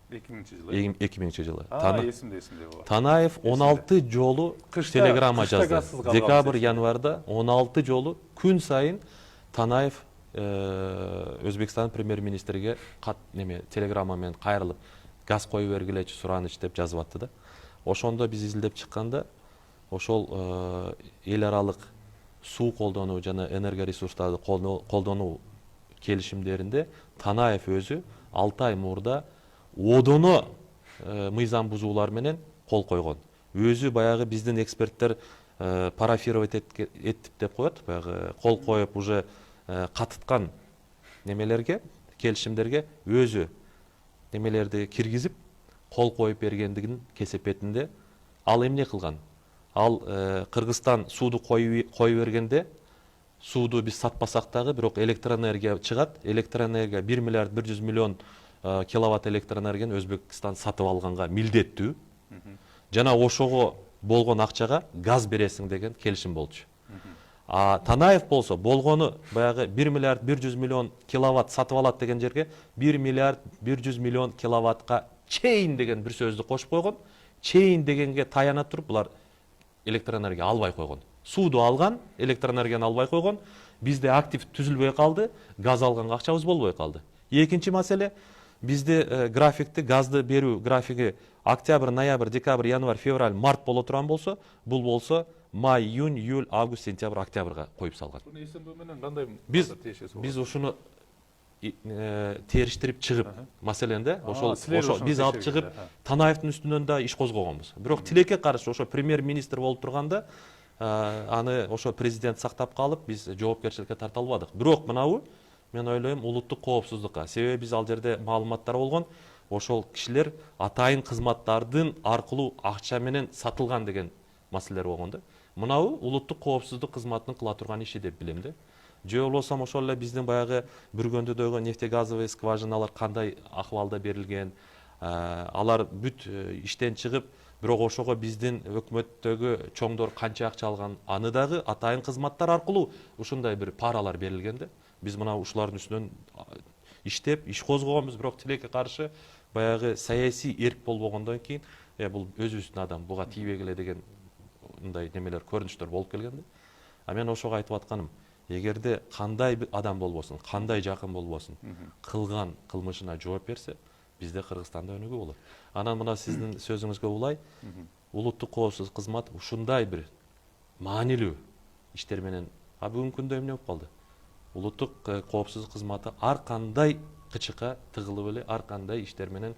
2000-жылы. 2000-жылы. Эсимде бул. Танаев 16 жолу телеграмма жазды. Декабрь, январда 16 жолу күн сайын Танаев Өзбекстан премьер-министриге телеграмма менен кайрылып газ кое бергилечи сураныч деп жазып атты да. Ошондо биз изилдеп чыкканда ошол эл аралык суу колдонуу жана энергия ресурстарды колдонуу келишимдеринде Танаев өзү 6 ай мурда одоно мыйзам бузуулар менен кол койгон. Өзү баягы биздин эксперттер парафировать этип деп коет, баягы кол коюп уже катыткан немелерге, келишимдерге өзү немелерди киргизип кол коюп бергендигин кесепетинде ал эмне кылган? Ал Кыргызстан сууду кое бергенде сууду биз сатпасак дагы бирок электроэнергия чыгат. Электроэнергия 1 миллиард 100 миллион киловатт электроэнергияны Өзбекстан сатып алганга милдеттүү. Жана ошого болгон акчага газ бересиң деген келишим болчу. Танаев болсо болгону баягы 1 миллиард 100 миллион киловатт сатып алат деген жерге 1 миллиард 100 миллион киловаттка чейин деген бир сөздү кошуп койгон. Чейин дегенге таяна туруп булар электроэнергия албай койгон. Сууду алган, электроэнергияны албай койгон. Бизде актив түзүлбөй калды, газ алганга акчабыз болбой калды. Экинчи маселе, бизде графикти, газды берүү графиги октябрь, ноябрь, декабрь, январь, февраль, март боло турган болсо, бул болсо май, июнь, июль, август, сентябрь, октябрга коюп салган. Буну эсембе менен кандай Биз ушуну териштирип чыгып, маселен да, ошол биз алып чыгып Танаевдин үстүнөн да иш козгогонбуз. Бирок тилекке каршы ошо премьер-министр болуп турганда аны ошо президент сактап калып, биз жоопкерчиликке тарта албадык. Бирок мынабу мен ойлойм улуттук коопсуздукка, себеби биз ал жерде маалыматтар болгон, ошол кишилер атайын кызматтардын аркылуу акча менен сатылган деген маселелер болгон да. Мынабу улуттук коопсуздук кызматынын кыла турган иши деп билем да. Же болбосо ошол эле биздин баягы бүргөндүдөгү нефтегазовый скважиналар кандай акыбалда берилген, алар бүт иштен чыгып, бирок ошого биздин өкмөттөгү чоңдор канча акча алган, аны дагы атайын кызматтар аркылуу ушундай бир паралар берилген да. Биз мына ушулардын үстүнөн иштеп, иш козгогонбуз, бирок тилекке каршы баягы саясий эрк болбогондон кийин бул өзүбүздүн адам, буга тийбегиле деген мындай немелер, көрүнүштөр болуп келген да. А мен ошого айтып атканым, эгерде кандай адам болбосун, кандай жакын болбосун, кылган кылмышына жооп берсе, бизде Кыргызстанда өнүгүү болот. Анан мына сиздин сөзүңүзгө улай, улуттук коопсуздук кызмат ушундай бир маанилүү иштер менен бүгүнкү күндө эмне болуп калды? Улуттук коопсуздук кызматы ар кандай кычыкка тыгылып эле, ар кандай иштер менен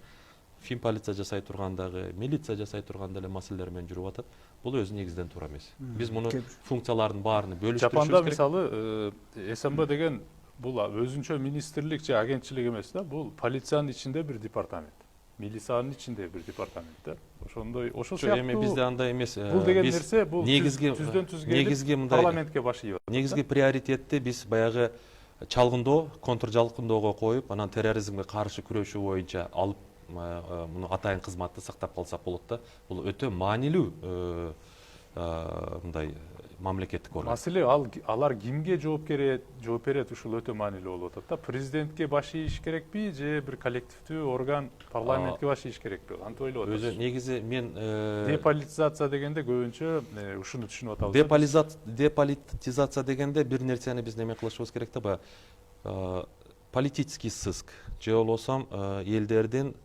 фин полиция жасай тургандагы, милиция жасай турганда эле маселелер менен жүрүп атат. Бул өзү негизден туура эмес. Биз муну функциялардын баарын бөлүштүрүшүбүз керек. Жапанда мисалы СМБ деген бул өзүнчө министрлик же агентчилик эмес да, бул полициянын ичинде бир департамент. Милициянын ичинде бир департамент да. Ошондой, ошол сыяктуу. Эми бизде андай эмес. Бул деген нерсе бул түздөн түзгө парламентке баш ийип атат. Негизги приоритетти биз баягы чалгындоо, контржалкындоого коюп, анан терроризмге каршы күрөшүү боюнча алып муну атайын кызматты сактап калсак болот да. Бул өтө маанилүү мындай мамлекеттик орган. Маселе алар кимге жооп берет, ушул өтө маанилүү болуп атат да. Президентке баш ийиш керекпи же бир коллективдүү орган парламентке баш ийиш керекпи? Антип ойлоп атасыз. Өзү негизи мен деполитизация дегенде көбүнчө ушуну түшүнүп атабыз. Деполитизация дегенде бир нерсени биз неме кылышыбыз керек да, баягы политический сыск же болбосо элдердин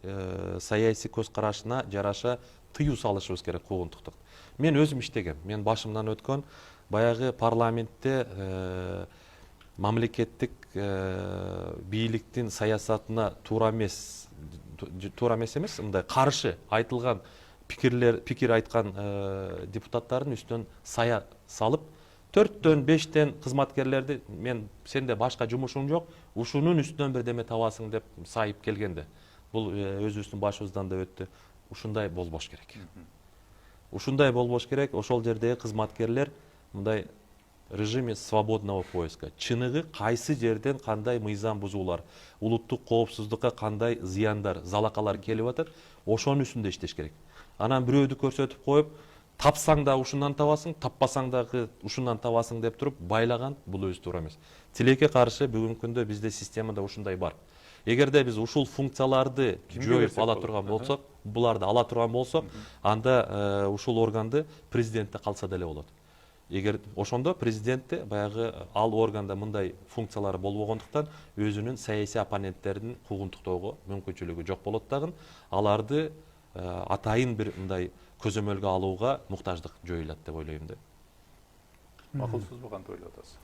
саясий көз карашына жараша тыюу салышыбыз керек куугунтукту. Мен өзүм иштегем, мен башымдан өткөн баягы парламентте мамлекеттик бийликтин саясатына туура эмес эмес, мындай каршы айтылган пикир айткан депутаттардын үстүнөн сая салып, 4-төн 5-тен кызматкерлерди мен сенде башка жумушуң жок, ушунун үстүнөн бирдеме табасың деп сайып келгенде. Бул өзүбүздүн башыбыздан да өттү. ушундай болбош керек. Ушундай болбош керек. Ошол жердеги кызматкерлер мындай режиме свободного поиска. Чыныгы кайсы жерден кандай мыйзам бузуулар, улуттук коопсуздукка кандай зыяндар, залакалар келип атат, ошонун үстүндө иштеш керек. Анан бирөөдү көрсөтүп коюп, тапсаң да ушундан табасың, таппасаң дагы ушундан табасың деп туруп байлаган бул өзү туура эмес. Тилекке каршы бүгүнкү күндө бизде системада ушундай бар. Эгерде биз ушул функцияларды жоюп ала турган болсок, буларды ала турган болсок, анда ушул органды президентте калса деле болот. Эгер ошондо президентте баягы ал органда мындай функциялары болбогондуктан өзүнүн саясий оппоненттерин куугунтуктоого мүмкүнчүлүгү жок болот дагы, аларды атайын бир мындай көзөмөлгө алууга муктаждык жоюлат деп ойлойм да. Макулсузбу, кантип ойлоп атасыз?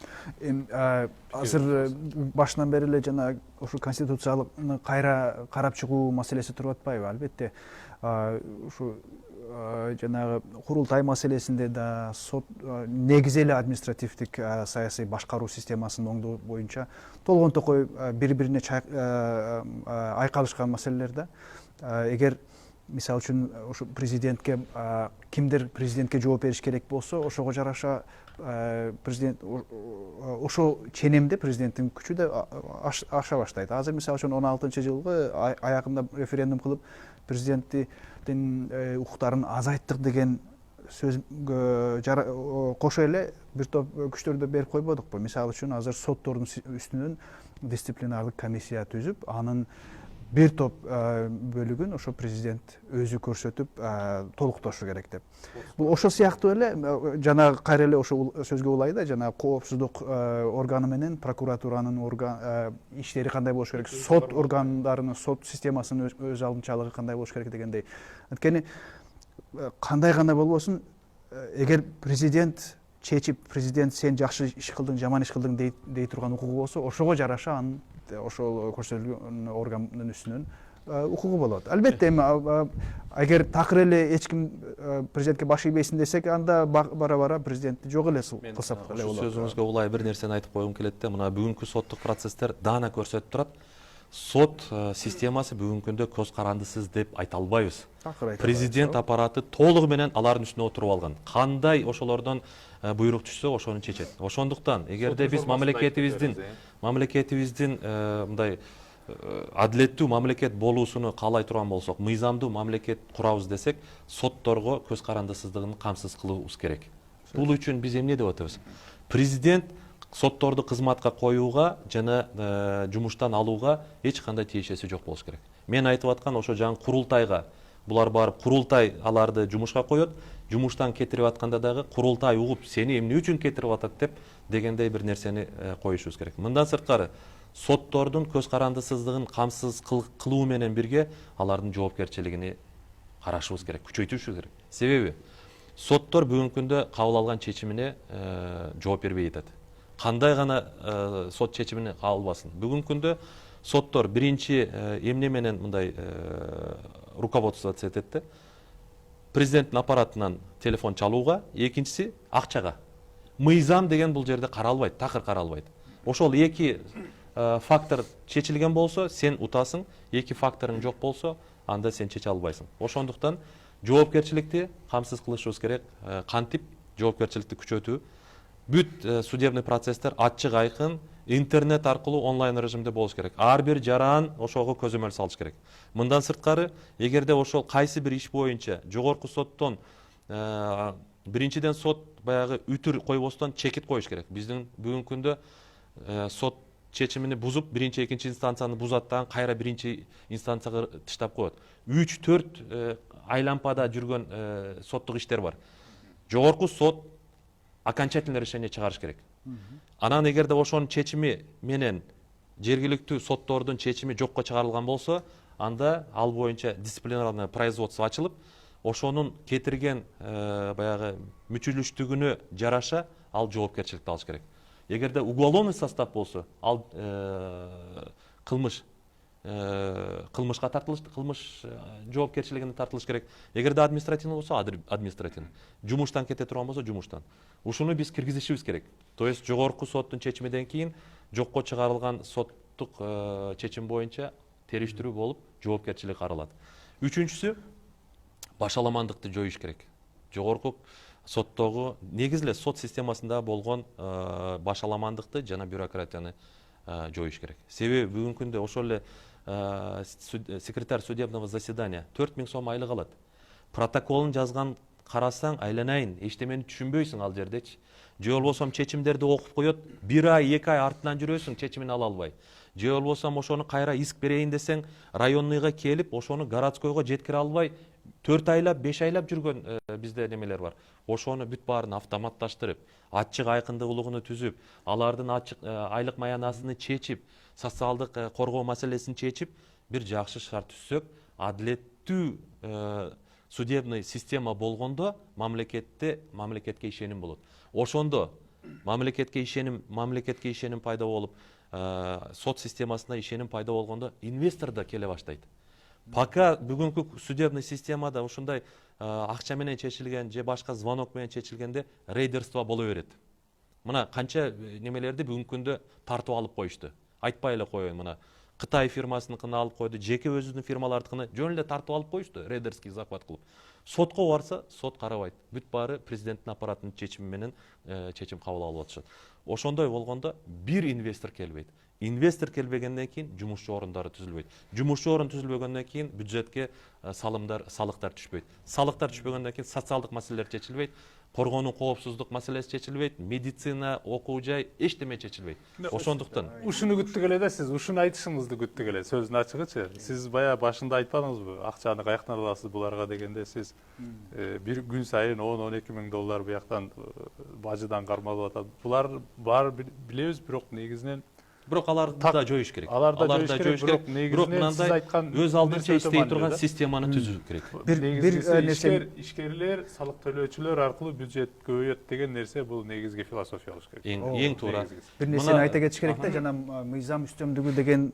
Азыр башынан бери эле жана ушу конституциялык кайра карап чыгуу маселеси туруп атпайбы? Албетте ушу жанагы курултай маселесинде да сот негизи эле административдик саясий башкаруу системасын оңдоо боюнча толгон токой бири-бирине айкалышкан маселелер да. Эгер мисалы үчүн ушу президентке кимдир президентке жооп бериш керек болсо, ошого жараша президент ошол ченемде президенттин күчү да аша баштайт. Азыр мисалы үчүн 16-жылгы аягында референдум кылып президенттин укуктарын азайттык деген сөзгө кошо эле бир топ күчтөрдү берип койбодукпу? Мисалы үчүн азыр соттордун үстүнөн дисциплинардык комиссия түзүп, анын бир топ бөлүгүн ошо президент өзү көрсөтүп толуктошу керек деп. Бул ошол сыяктуу эле жана кайра эле ошол сөзгө улай да, жана коопсуздук органы менен прокуратуранын иштери кандай болуш керек, сот органдарынын, сот системасынын өз алдынчалыгы кандай болуш керек дегендей. Анткени кандай гана болбосун, эгер президент чечип, президент сен жакшы иш кылдың, жаман иш кылдың дей турган укугу болсо, ошого жараша анын ошол көрсөтүлгөн органдын үстүнөн укугу болот. Албетте эгер такыр эле эч ким президентке баш ийбейсин десек, анда бара-бара президентти жок эле кылсак эле болот. Сөзүңүзгө улай бир нерсени айтып койгум келет да, мына бүгүнкү соттук процесстер даана көрсөтүп турат. Сот системасы бүгүнкү күндө көз карандысыз деп айта албайбыз. Президент аппараты толугу менен алардын үстүнө отуруп алган. Кандай ошолордон буйрук түшсө ошону чечет. Ошондуктан эгерде биз мамлекетибиздин мындай адилеттүү мамлекет болуусуну каалай турган болсок, мыйзамдуу мамлекет курабыз десек, сотторго көз карандысыздыгын камсыз кылуубуз керек. Бул үчүн биз эмне деп атабыз? Президент сотторду кызматка коюуга жана жумуштан алууга эч кандай тиешеси жок болуш керек. Мен айтып аткан ошо жаңы курултайга булар барып, курултай аларды жумушка коет, жумуштан кетирип атканда дагы курултай угуп, сени эмне үчүн кетирип атат деп дегендей бир нерсени коюшубуз керек. Мындан сырткары соттордун көз карандысыздыгын камсыз кылуу менен бирге алардын жоопкерчилигини карашыбыз керек, күчөйтүшүбүз керек. Себеби соттор бүгүнкү күндө кабыл алган чечимине жооп бербей атат. Кандай гана сот чечимини кабыл албасын. Бүгүнкү күндө соттор биринчи эмне менен мындай руководствоваться этет да? Президенттин аппаратынан телефон чалууга, экинчиси акчага. Мыйзам деген бул жерде каралбайт, такыр каралбайт. Ошол эки фактор чечилген болсо, сен утасың, эки факторуң жок болсо, анда сен чече албайсың. Ошондуктан жоопкерчиликти камсыз кылышыбыз керек. Кантип жоопкерчиликти күчөтүү? Бүт судебный процесстер ачык айкын, интернет аркылуу онлайн режимде болуш керек. Ар бир жаран ошого көзөмөл салыш керек. Мындан сырткары, эгерде ошол кайсы бир иш боюнча жогорку соттон биринчиден сот баягы үтүр койбостон чекит коюш керек. Биздин бүгүнкү күндө сот чечимини бузуп, биринчи, экинчи инстанцияны бузат дагы кайра биринчи инстанцияга тыштап коет. 3-4 айлампада жүргөн соттук иштер бар. Жогорку сот окончательный решение чыгарыш керек. Анан эгерде ошонун чечими менен жергиликтүү соттордун чечими жокко чыгарылган болсо, анда ал боюнча дисциплинарный производство ачылып, ошонун кетирген баягы мүчүлүштүгүнө жараша ал жоопкерчиликти алыш керек. Эгерде уголовный состав болсо, ал кылмышка тартылыш, кылмыш жоопкерчилигине тартылыш керек. Эгерде административный болсо, административный. Жумуштан кете турган болсо, жумуштан. Ушуну биз киргизишибиз керек. То есть жогорку соттун чечимиден кийин жокко чыгарылган соттук чечим боюнча териштирүү болуп, жоопкерчилик каралат. Үчүнчүсү, башаламандыкты жоюш керек. Жогорку соттогу негизи эле сот системасында болгон башаламандыкты жана бюрократияны жоюш керек. Себеби бүгүнкү күндө ошол эле секретарь судебного заседания 4000 сом айлык алат. Протоколун жазган карасаң, айланайын, эчтемени түшүнбөйсүң ал жердечи. Же болбосо чечимдерди окуп коет, 1 ай, 2 ай артынан жүрөсүң, чечимин ала албай. Же болбосо ошону кайра иск берейин десең, районныйга келип, ошону городскойго жеткире албай, 4 айлап, 5 айлап жүргөн бизде немелер бар. Ошону бүт баарын автоматташтырып, ачык айкындуулугун түзүп, алардын айлык маянасыны чечип, социалдык коргоо маселесин чечип, бир жакшы шарт түзсөк, адилеттүү судебный система болгондо мамлекетке ишеним болот. Ошондо мамлекетке ишеним пайда болуп, сот системасына ишеним пайда болгондо инвестор да келе баштайт. Пока бүгүнкү судебный системада ушундай акча менен чечилген же башка звонок менен чечилгенде рейдерство боло берет. Мына канча немелерди бүгүнкү күндө тартып алып коюшту. Айтпай эле коеюн, мына Кытай фирмасыныкын алып койду, жеке өзүнүн фирмалардыкын жөн эле тартып алып коюшту, рейдерский захват кылып. Сотко барса, сот карабайт. Бүт баары президенттин аппаратынын чечими менен чечим кабыл алып атышат. Ошондой болгондо бир инвестор келбейт. Инвестор келбегенден кийин жумушчу орундары түзүлбөйт. Жумушчу орун түзүлбөгөндөн кийин бюджетке салыктар түшпөйт. Салыктар түшпөгөндөн кийин социалдык маселелер чечилбейт. Коргонуу коопсуздук маселеси чечилбейт, медицина, окуу жай эчтеме чечилбейт. Ошондуктан ушуну күттүк эле да, сиз ушуну айтышыңызды күттүк эле, сөздүн ачыгычы. Сиз баягы башында айтпадыңызбы, акчаны каяктан аласыз буларга дегенде, сиз бир күн сайын 10-12 миң доллар бияктан бажыдан кармалып атат. Булар бар билебиз, бирок негизинен бирок аларды да жоюш керек. Аларды да жоюш керек. Бирок мындай өз алдынча иштей турган системаны түзүү керек. Бир ишкерлер, салык төлөөчүлөр аркылуу бюджет көбөйөт деген нерсе бул негизги философия болуш керек. Эң туура. Бир нерсени айта кетиш керек да, жана мыйзам үстөмдүгү деген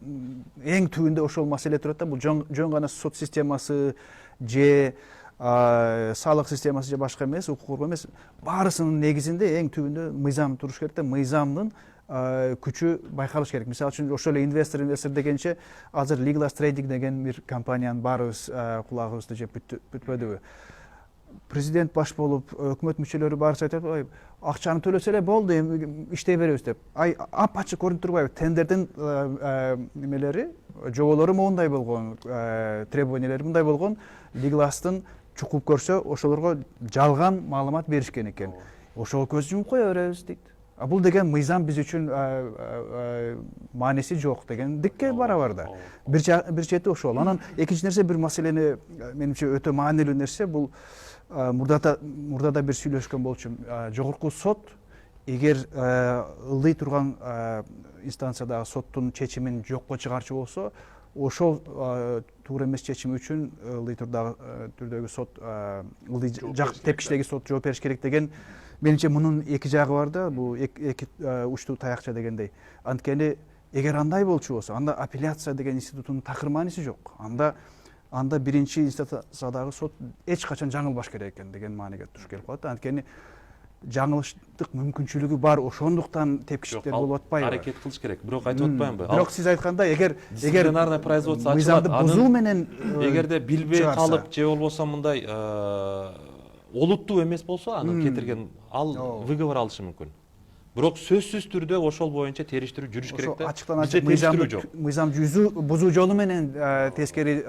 эң түбүндө ошол маселе турат да. Бул жөн гана сот системасы же салык системасы же башка эмес, укук коргоо эмес. Баарысынын негизинде эң түбүндө мыйзам туруш керек да. Мыйзамдын күчү байкалыш керек. Мисалы үчүн ошол эле инвестор дегенче азыр Legal Trading деген бир компаниянын баарыбыз кулагыбызды жеп бүтпөдүбү. Президент баш болуп, өкмөт мүчөлөрү баарысы айтат, акчаны төлөсө эле болду, иштей беребиз деп. Ап-ачык көрүнүп турбайбы? Тендердин немелери, жоболору моундай болгон, требованиялери мындай болгон, Legal'дын чукуп көрсө, ошолорго жалган маалымат беришкен экен. Ошого көз жумуп кое беребиз дейт. Бул деген мыйзам биз үчүн мааниси жок дегендикке барабар да. Бир чети ошол. Анан экинчи нерсе, бир маселени менимче өтө маанилүү нерсе, бул мурдада бир сүйлөшкөн болчумун. Жогорку сот эгер ылдый турган инстанциядагы соттун чечимин жокко чыгарчу болсо, ошол туура эмес чечим үчүн ылдый түрдөгү сот, ылдый тепкичтеги сот жооп бериш керек деген. Менимче мунун эки жагы бар да, бул эки учтуу таякча дегендей. Анткени эгер андай болчу болсо, анда апелляция деген институттун такыр мааниси жок. Анда биринчи инстанциядагы сот эч качан жаңылбаш керек экен деген мааниге туш келип калат. Анткени жаңылыштык мүмкүнчүлүгү бар, ошондуктан тепкичтер болуп атпайбы? Аракет кылыш керек. Бирок айтып атпаймынбы? Бирок сиз айткандай, эгер дисциплинарный производство ачылат, мыйзамды бузуу менен эгерде билбей калып же болбосо мындай олуттуу эмес болсо, аны кетирген ал выговор алышы мүмкүн. Бирок сөзсүз түрдө ошол боюнча териштирүү жүрүш керек да. Ачыктан ачык мыйзам бузуу жолу менен тескери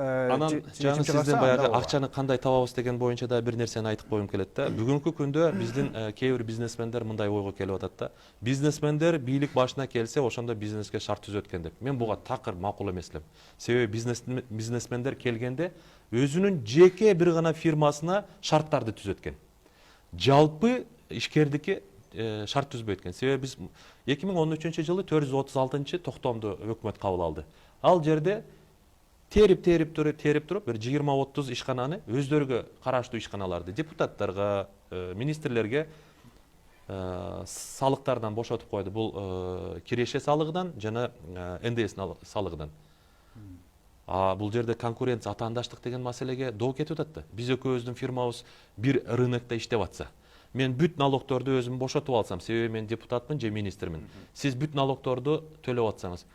чечим чыгарса, сизден баягы акчаны кандай табабыз деген боюнча да бир нерсени айтып койгум келет да. Бүгүнкү күндө биздин кээ бир бизнесмендер мындай ойго келип атат да. Бизнесмендер бийлик башына келсе, ошондо бизнеске шарт түзөт экен деп. Мен буга такыр макул эмес элем. Себеби бизнесмендер келгенде өзүнүн жеке бир гана фирмасына шарттарды түзөт экен. Жалпы ишкердикке шарт түзбөйт экен. Себеби биз 2013-жылы 436-чы токтомду өкмөт кабыл алды. Ал жерде терип туруп бир 20-30 ишкананы өздөрүгө караштуу ишканаларды депутаттарга, министрлерге салыктардан бошотуп койду. Бул киреше салыгынан жана НДС салыгынан. Бул жерде конкуренция, атаандаштык деген маселеге доо кетип атат да. Биз экөөбүздүн фирмабыз бир рынокто иштеп атса, мен бүт налогторду өзүм бошотуп алсам, себеби мен депутатмын же министрмин. Сиз бүт налогторду төлөп атсаңыз,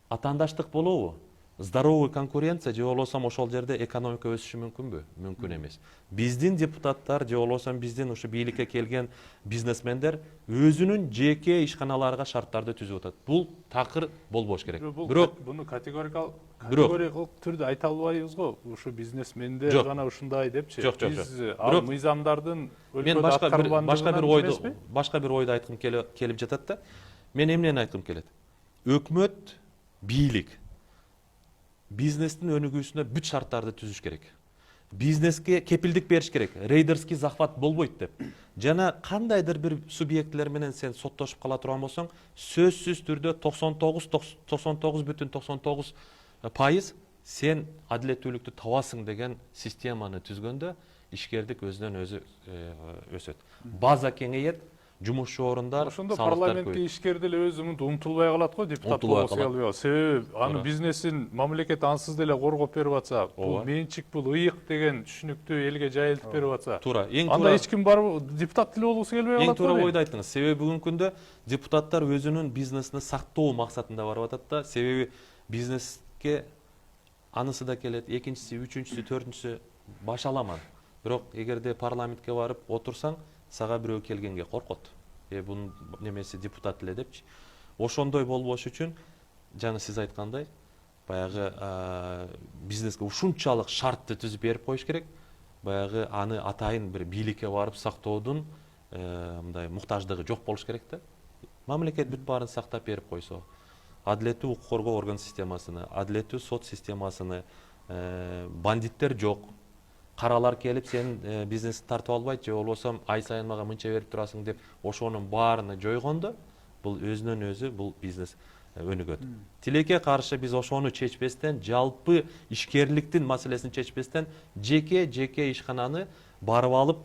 атаандаштык болобу? здоровый конкуренция же болбосо ошол жерде экономика өсүшү мүмкүнбү? Мүмкүн эмес. Биздин депутаттар же болбосо биздин ушу бийликке келген бизнесмендер өзүнүн жеке ишканаларга шарттарды түзүп атат. Бул такыр болбош керек. Бирок буну категориялык түрдө айта албайбыз го. Ушу бизнесмендер гана ушундай депчи. Биз ал мыйзамдардын мен башка бир ойду айткым келип жатат да. Мен эмнени айткым келет? Өкмөт, бийлик бизнестин өнүгүүсүнө бүт шарттарды түзүш керек. Бизнеске кепилдик бериш керек. Рейдерский захват болбойт деп. Жана кандайдыр бир субъектлер менен сен соттошуп кала турган болсоң, сөзсүз түрдө 99,99% сен адилеттүүлүктү табасың деген системаны түзгөндө ишкердик өзүнөн өзү өсөт. База кеңейет, жумушчу орундар, ошондо парламентке ишкер деле өз умтулбай калат го, депутат болбосо албай. Себеби анын бизнесин мамлекет ансыз деле коргоп берип атса, бул менчик, бул ыйык деген түшүнүктү элге жайылтып берип атса, туура. Анда эч ким барып депутат деле болгусу келбей калат. Эң туура ойду айттыңыз. Себеби бүгүнкү күндө депутаттар өзүнүн бизнесин сактоо максатында барып атат да. Себеби бизнеске анысы да келет, экинчиси, үчүнчүсү, төртүнчүсү баша аламан. Бирок эгерде парламентке барып отурсаң, сага бирөө келгенге коркот. Бунун немеси депутат эле депчи. Ошондой болбош үчүн жана сиз айткандай, баягы бизнеске ушунчалык шартты түзүп берип коюш керек. Баягы аны атайын бир бийликке барып сактоодун мындай муктаждыгы жок болуш керек да. Мамлекет бүт баарын сактап берип койсо, адилеттүү укук коргоо орган системасыны, адилеттүү сот системасыны, бандиттер жок. Каралар келип сен бизнести тартып албайт, же болбосо ай сайын мага мынча берип турасың деп ошонун баарына жойгондо, бул өзүнөн өзү бул бизнес өнүгөт. Тилекке каршы биз ошону чечпестен, жалпы ишкерликтин маселесин чечпестен, жеке ишкананы барып алып,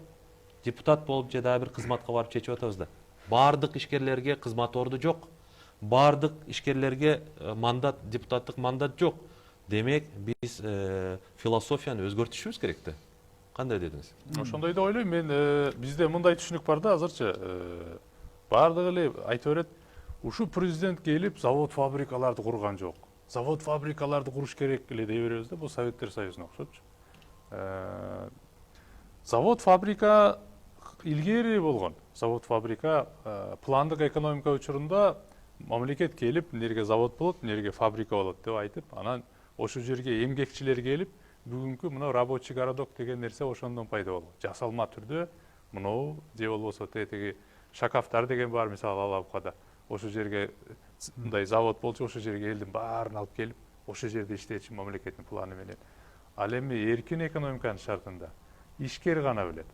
депутат болуп же дагы бир кызматка барып чечип атабыз да. Баардык ишкерлерге кызмат орду жок. Баардык ишкерлерге мандат, депутаттык мандат жок. Демек, биз философияны өзгөртүшүбүз керек да. Кандай дедиңиз? Ошондой да ойлойм. Мен бизде мындай түшүнүк бар да азырчы. Баардыгы эле айта берет. Ушу президент келип завод фабрикаларды курган жок. Завод фабрикаларды куруш керек эле дей беребиз да. Бул Советтер Союзуна окшопчу. Завод фабрика илгери болгон. Завод фабрика пландык экономика учурунда мамлекет келип, эмнерге завод болот, эмнерге фабрика болот деп айтып, анан ошол жерге эмгекчилер келип, бүгүнкү мына рабочий городок деген нерсе ошондон пайда болгон. Жасалма түрдө мынау же болбосо тетиги шакафтар деген бар, мисалы Алабукада. Ошол жерге мындай завод болчу, ошол жерге элдин баарын алып келип, ошол жерде иштетчү мамлекеттин планы менен. Ал эми эркин экономиканын шартында ишкер гана билет.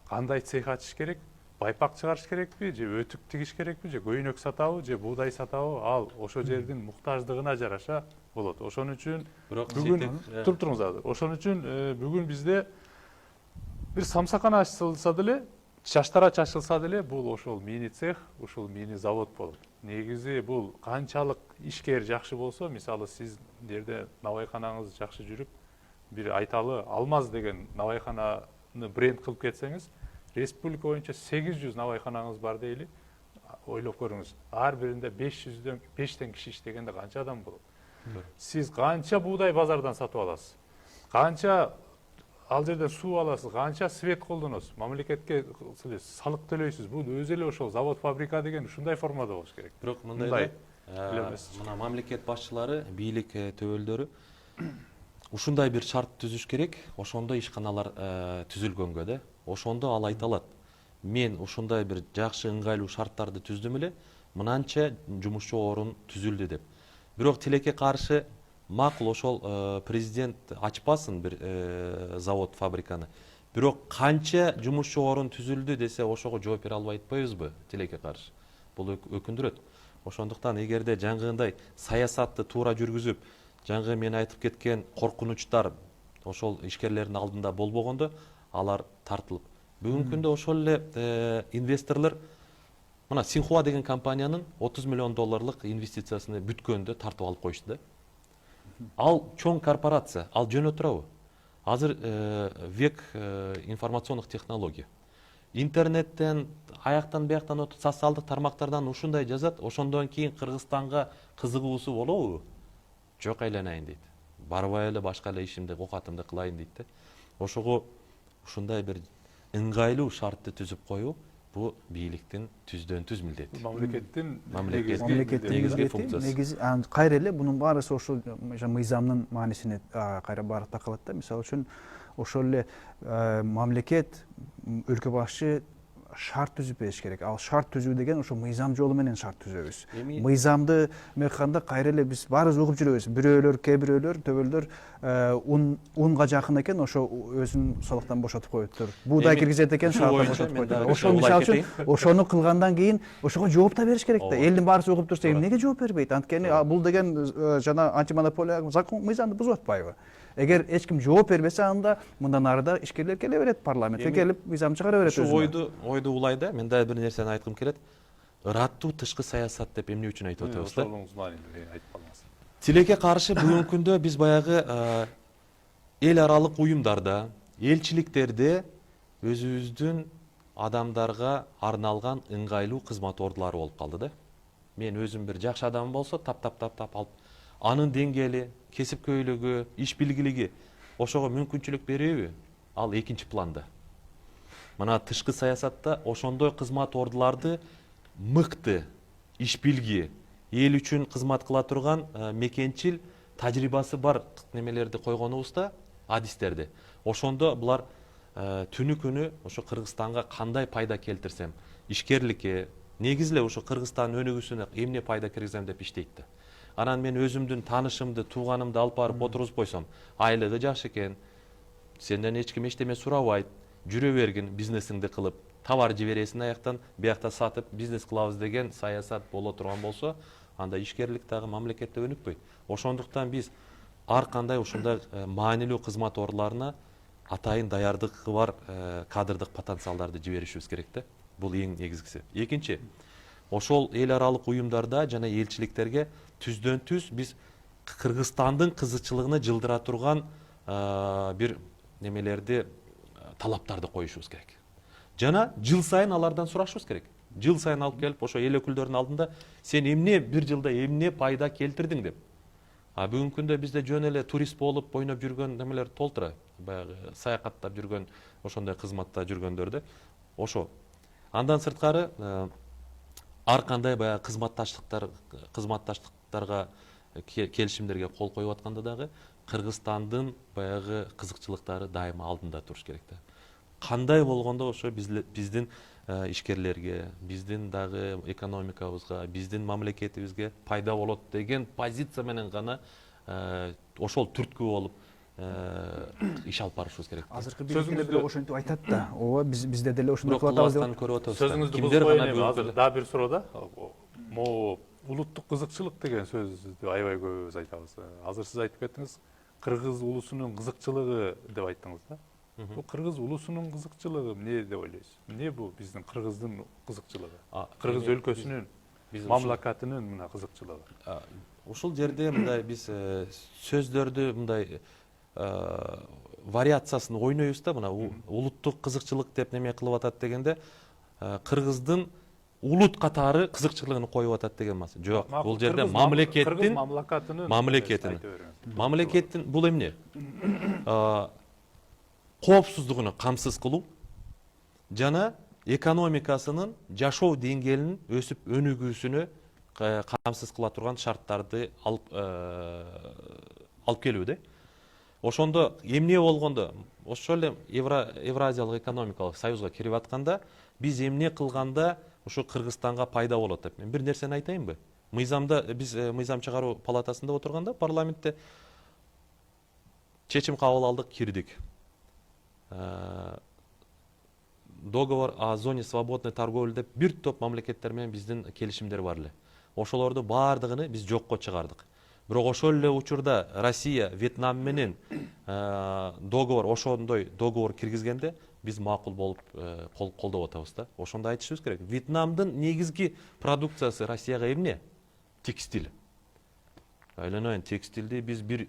Кандай цех ачыш керек? Байпак чыгарыш керекпи, же өтүк тигиш керекпи, же көйнөк сатабы, же буудай сатабы, ал ошол жердин муктаждыгына жараша болот. Ошон үчүн бүгүн туруңуз азыр. Ошон үчүн бүгүн бизде бир самсакана ачылса деле, чаштарач ачылса деле, бул ошол мини цех, ушул мини завод болот. Негизи бул канчалык ишкер жакшы болсо, мисалы сиз жерде набайканаңыз жакшы жүрүп, бир айталы Алмаз деген набайкананы бренд кылып кетсеңиз, республика боюнча 800 набайканаңыз бар дейли. Ойлоп көрүңүз. Ар биринде 5тен киши иштегенде канча адам болот? Сиз канча буудай базардан сатып аласыз? Канча ал жерден суу аласыз? Канча свет колдоносуз? Мамлекетке салык төлөйсүз. Бул өзү эле ошол завод, фабрика деген ушундай формада болуш керек. Бирок мындай мына мамлекет башчылары, бийлик төбөлдөрү ушундай бир шарт түзүш керек. Ошондо ишканалар түзүлгөнгө да. Ошондо ал айта алат. Мен ушундай бир жакшы ыңгайлуу шарттарды түздүм эле, мынанча жумушчу орун түзүлдү деп. Бирок тилекке каршы макул ошол президент ачпасын бир завод, фабриканы. Бирок канча жумушчу орун түзүлдү десе, ошого жооп бере албай атпайбызбы тилекке каршы? Бул өкүндүрөт. Ошондуктан эгерде жаңгындай саясатты туура жүргүзүп, жаңгы мен айтып кеткен коркунучтар ошол ишкерлердин алдында болбогондо, алар тартылып. Бүгүнкү күндө ошол эле инвесторлор мына Синхуа деген компаниянын $30 миллион инвестициясыны бүткөндө тартып алып коюшту да. Ал чоң корпорация, ал жөнө турабы? Азыр век информационных технологий. Интернеттен, аяктан бияктан социалдык тармактардан ушундай жазат, ошондон кийин Кыргызстанга кызыгуусу болобу? Жок, айланайын дейт. барбай эле башка эле ишимди оокатымды кылайын дейт да. Ошого ушундай бир ыңгайлуу шартты түзүп коюу бул бийликтин түздөн түз милдети. Мамлекеттин Мамлекеттин негизги функциясы. негизи кайра эле мунун баарысы ошол мыйзамдын маанисине кайра баары такалат да. Мисалы үчүн ошол эле мамлекет өлкө башчы шарт түзүп бериш керек. Ал шарт түзүү деген ошо мыйзам жолу менен шарт түзөбүз. Мыйзамды меканда кайра эле биз баарыбыз угуп жүрөбүз. Бирөөлөр, кээ бирөөлөр, төбөлдөр унга жакын экен, ошо өзүн салыктан бошотуп коюптур. Буудай киргизет экен, салыктан бошотуп коюптур. Ошо мисалы үчүн ошону кылгандан кийин ошого жооп да бериш керек да. Элдин баарысы угуп турса, эмнеге жооп бербейт? Анткени бул деген жана антимонополия закон мыйзамды бузуп атпайбы? Эгер эч ким жооп бербесе, анда мындан арыда ишкерлер келе берет, парламентке келип мыйзам чыгара берет өзүнө. Ойду улайда мен дагы бир нерсени айткым келет. Ыраттуу тышкы саясат деп эмне үчүн айтып атабыз да? Ошолуңуз маанилүү айтып калыңыз. Тилекке каршы бүгүнкү күндө биз баягы эл аралык уюмдарда, элчиликтерде өзүбүздүн адамдарга арналган ыңгайлуу кызмат ордулары болуп калды да. Мен өзүм бир жакшы адам болсо тап алып анын деңгээли, кесипкөйлүгү, иш билгилиги ошого мүмкүнчүлүк береби? Ал экинчи планда. Мына тышкы саясатта ошондой кызмат ордуларды мыкты, иш билги, эл үчүн кызмат кыла турган мекенчил тажрыйбасы бар немелерди койгонубузда, адистерди. Ошондо булар түнү күнү ошо Кыргызстанга кандай пайда келтирсем, ишкерликке, негизи эле ошо Кыргызстан өнүгүүсүнө эмне пайда киргизем деп иштейт да. Анан мен өзүмдүн таанышымды, тууганымды алып барып отургузуп койсом, айлыгы жакшы экен, сенден эч ким эчтеме сурабайт, жүрө бергин бизнесиңди кылып, товар жибересиң аяктан, биякта сатып бизнес кылабыз деген саясат боло турган болсо, анда ишкерлик дагы мамлекетте өнүкпөйт. Ошондуктан биз ар кандай ушундай маанилүү кызмат ордуларына атайын даярдыгы бар кадрдык потенциалдарды жиберишибиз керек да. Бул эң негизгиси. Экинчи, ошол эл аралык уюмдарда жана элчиликтерге түздөн түз биз Кыргызстандын кызыкчылыгына жылдыра турган бир немелерди, талаптарды коюшубуз керек. Жана жыл сайын алардан сурашыбыз керек. Жыл сайын алып келип, ошо эл өкүлдөрүнүн алдында сен эмне бир жылда эмне пайда келтирдиң деп. Бүгүнкү күндө бизде жөн эле турист болуп ойноп жүргөн немелер толтура. Баягы саякаттап жүргөн, ошондой кызматта жүргөндөр ошо. Андан сырткары ар кандай баягы кызматташтыктарга келишимдерге кол коюп атканда дагы Кыргызстандын баягы кызыкчылыктары дайыма алдында туруш керек да. Кандай болгондо ошо биздин ишкерлерге, биздин дагы экономикабызга, биздин мамлекетибизге пайда болот деген позиция менен гана ошол түрткү болуп иш алып барышыбыз керек. Азыркы бийлик деле ошентип айтат да. Ооба, бизде деле ошондой кылып атабыз деп көрүп атабыз. Сөзүңүздү бузуп коеюн, азыр дагы бир суроо да. Могу улуттук кызыкчылык деген сөздү аябай көбүбүз айтабыз. Азыр сиз айтып кеттиңиз, кыргыз улусунун кызыкчылыгы деп айттыңыз да. Бул кыргыз улусунун кызыкчылыгы эмне деп ойлойсуз? Эмне бул биздин кыргыздын кызыкчылыгы? Кыргыз өлкөсүнүн, мамлакатынын мына кызыкчылыгы. Ушул жерде мындай биз сөздөрдү мындай вариациясын ойнойбуз да, мына улуттук кызыкчылык деп неме кылып атат дегенде кыргыздын улут катары кызыкчылыгын коюп атат деген эмес. Жок, бул жерде мамлекеттин бул эмне? Коопсуздугуну камсыз кылуу жана экономикасынын жашоо деңгээлинин өсүп өнүгүүсүнө камсыз кыла турган шарттарды алып келүү да. Ошондо эмне болгондо, ошол эле Евразиялык экономикалык союзга кирип атканда, биз эмне кылганда ошо Кыргызстанга пайда болот деп. Мен бир нерсени айтайынбы? Мыйзамда биз мыйзам чыгаруу палатасында отурганда парламентте чечим кабыл алдык, кирдик. Договор о зоне свободной торговли деп бир топ мамлекеттер менен биздин келишимдер бар эле. Ошолорду баардыгын биз жокко чыгардык. Бирок ошол эле учурда Россия, Вьетнам менен договор, ошондой договор киргизгенде биз макул болуп колдоп атабыз да. Ошондо айтышыбыз керек. Вьетнамдын негизги продукциясы Россияга эмне? Текстиль. Айланайын, текстилди биз бир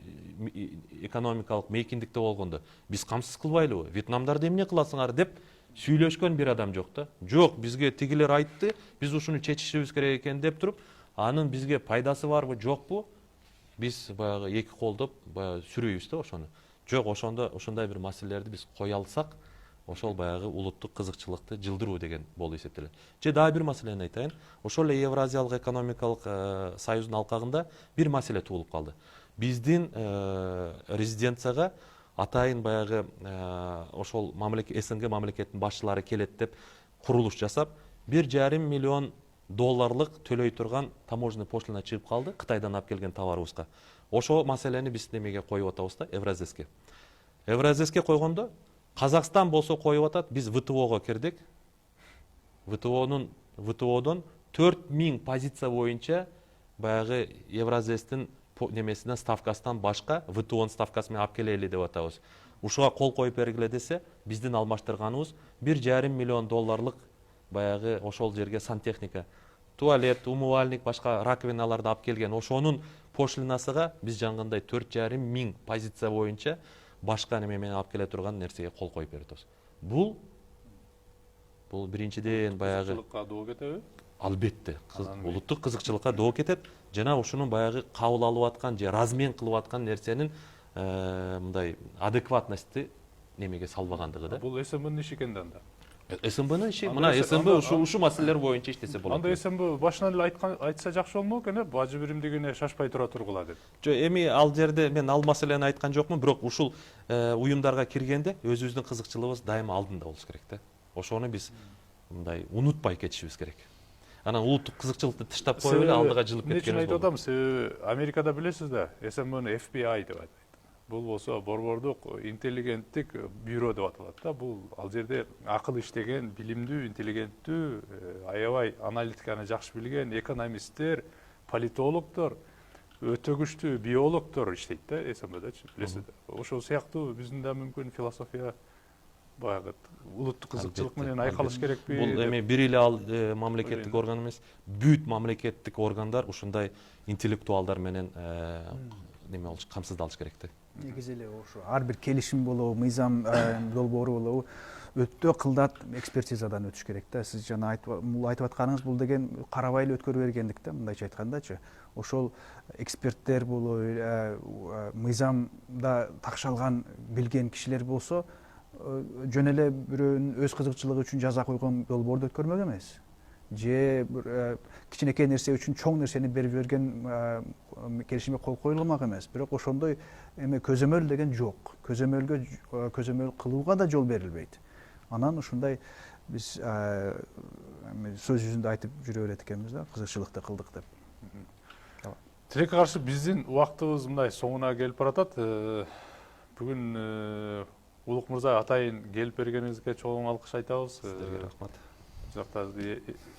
экономикалык мейкиндикте болгондо биз камсыз кылбайлыбы? Вьетнамдарды эмне кыласыңар деп сүйлөшкөн бир адам жок да. Жок, бизге тигилер айтты, биз ушуну чечишибиз керек экен деп туруп, анын бизге пайдасы барбы, жокпу? биз баягы эки колдоп баягы сүрөйбүз да ошону. Жок, ошондой бир маселелерди биз кое алсак, ошол баягы улуттук кызыкчылыкты жылдыруу деген болуп эсептелет. Же дагы бир маселени айтайын. Ошол эле Евразиялык экономикалык союздун алкагында бир маселе туулуп калды. Биздин резиденцияга атайын баягы ошол СНГ мамлекеттин башчылары келет деп курулуш жасап, 1,5 миллион долларлык төлөй турган таможенный пошлина чыгып калды Кытайдан алып келген товарыбызга. Ошол маселени биз немеге коюп атабыз да, Евразеске. Евразеске койгондо Казакстан болсо коюп атат, биз ВТОго кирдик. ВТОдон 4000 позиция боюнча баягы Евразестин немесинен ставкасынан башка ВТОнун ставкасы менен алып келели деп атабыз. Ушуга кол коюп бергиле десе, биздин алмаштырганыбыз 1,5 миллион долларлык баягы ошол жерге сантехника, туалет, умывальник, башка раковиналарды алып келген. Ошонун пошлинасыга биз жаңгындай 4,5 миң позиция боюнча башка неме менен алып келе турган нерсеге кол коюп беребиз. Бул биринчиден баягы кызыкчылыкка доо кетеби? Албетте, улуттук кызыкчылыкка доо кетет. Жана ушунун баягы кабыл алып аткан же размен кылып аткан нерсенин мындай адекватности немеге салбагандыгы да. Бул СМБнын иши экен да анда. СМБнын иши, мына СМБ ушу маселелер боюнча иштесе болот. Анда СМБ башынан эле айтса жакшы болмок экен, бажы биримдигине шашпай тура тургула деп. Жок, эми ал жерде мен ал маселени айткан жокмун, бирок ушул уюмдарга киргенде өзүбүздүн кызыкчылыгыбыз дайыма алдында болуш керек да. Ошону биз мындай унутпай кетишибиз керек. Анан улуттук кызыкчылыкты тыштап коюп эле алдыга жылып кеткенибиз болот. Мен айтып атам, себеби Америкада билесиз да, СМБны FBI деп атайт. Бул болсо борбордук интеллигенттик бюро деп аталат да. Бул ал жерде акыл иштеген, билимдүү, интеллигенттүү, аябай аналитиканы жакшы билген экономисттер, политологдор, өтө күчтүү биологдор иштейт да СМБдечи, билесиз да. Ошол сыяктуу биздин да мүмкүн философия баягы улуттук кызыкчылык менен айкалыш керекпи? Бул эми бир эле ал мамлекеттик орган эмес, бүт мамлекеттик органдар ушундай интеллектуалдар менен неме болуш, камсыздалыш керек да. Негизи эле ошо ар бир келишим болобу, мыйзам долбоору болобу өтө кылдат экспертизадан өтүш керек да. Сиз жана айтып атканыңыз бул деген карабай эле өткөрүп бергендик да, мындайча айткандачы. Ошол эксперттер болобу, мыйзамда такшалган билген кишилер болсо, жөн эле бирөөнүн өз кызыкчылыгы үчүн жаза койгон долбоорду өткөрмөк эмес. Же кичинекей нерсе үчүн чоң нерсени берип жиберген келишимге кол коюлмак эмес. Бирок ошондой эме көзөмөл деген жок. Көзөмөл кылууга да жол берилбейт. Анан ушундай биз сөз жүзүндө айтып жүрө берет экенбиз да, кызыкчылыкты кылдык деп. Тилекке каршы биздин убактыбыз мындай соңуна келип баратат. Бүгүн Улук мырза атайын келип бергениңизге чоң алкыш айтабыз. Сиздерге рахмат. Жакта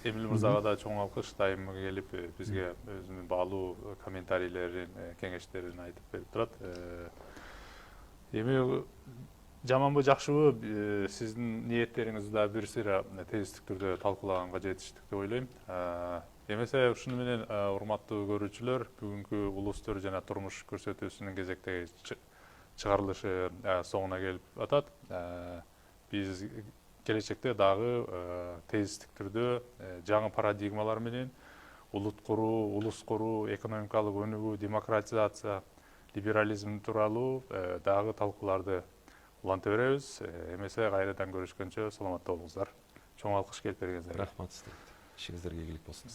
Эмил мырзага да чоң алкыш, дайым келип бизге өзүнүн баалуу комментарийлерин, кеңештерин айтып берип турат. Эми жаманбы жакшыбы сиздин ниеттериңизди да бир сыйра тезистик түрдө талкуулаганга жетиштик деп ойлойм. Эмесе ушуну менен урматтуу көрүүчүлөр, бүгүнкү улустөр жана турмуш көрсөтүүсүнүн кезектеги чыгарылышы соңуна келип атат. Биз келечекте дагы тезистик түрдө жаңы парадигмалар менен улут куруу, улус куруу, экономикалык өнүгүү, демократизация, либерализм тууралуу дагы талкууларды уланта беребиз. Эмесе кайрадан көрүшкөнчө саламатта болуңуздар. Чоң алкыш келип бергениңизге рахмат сиздерге. Ишиңиздерге ийгилик болсун.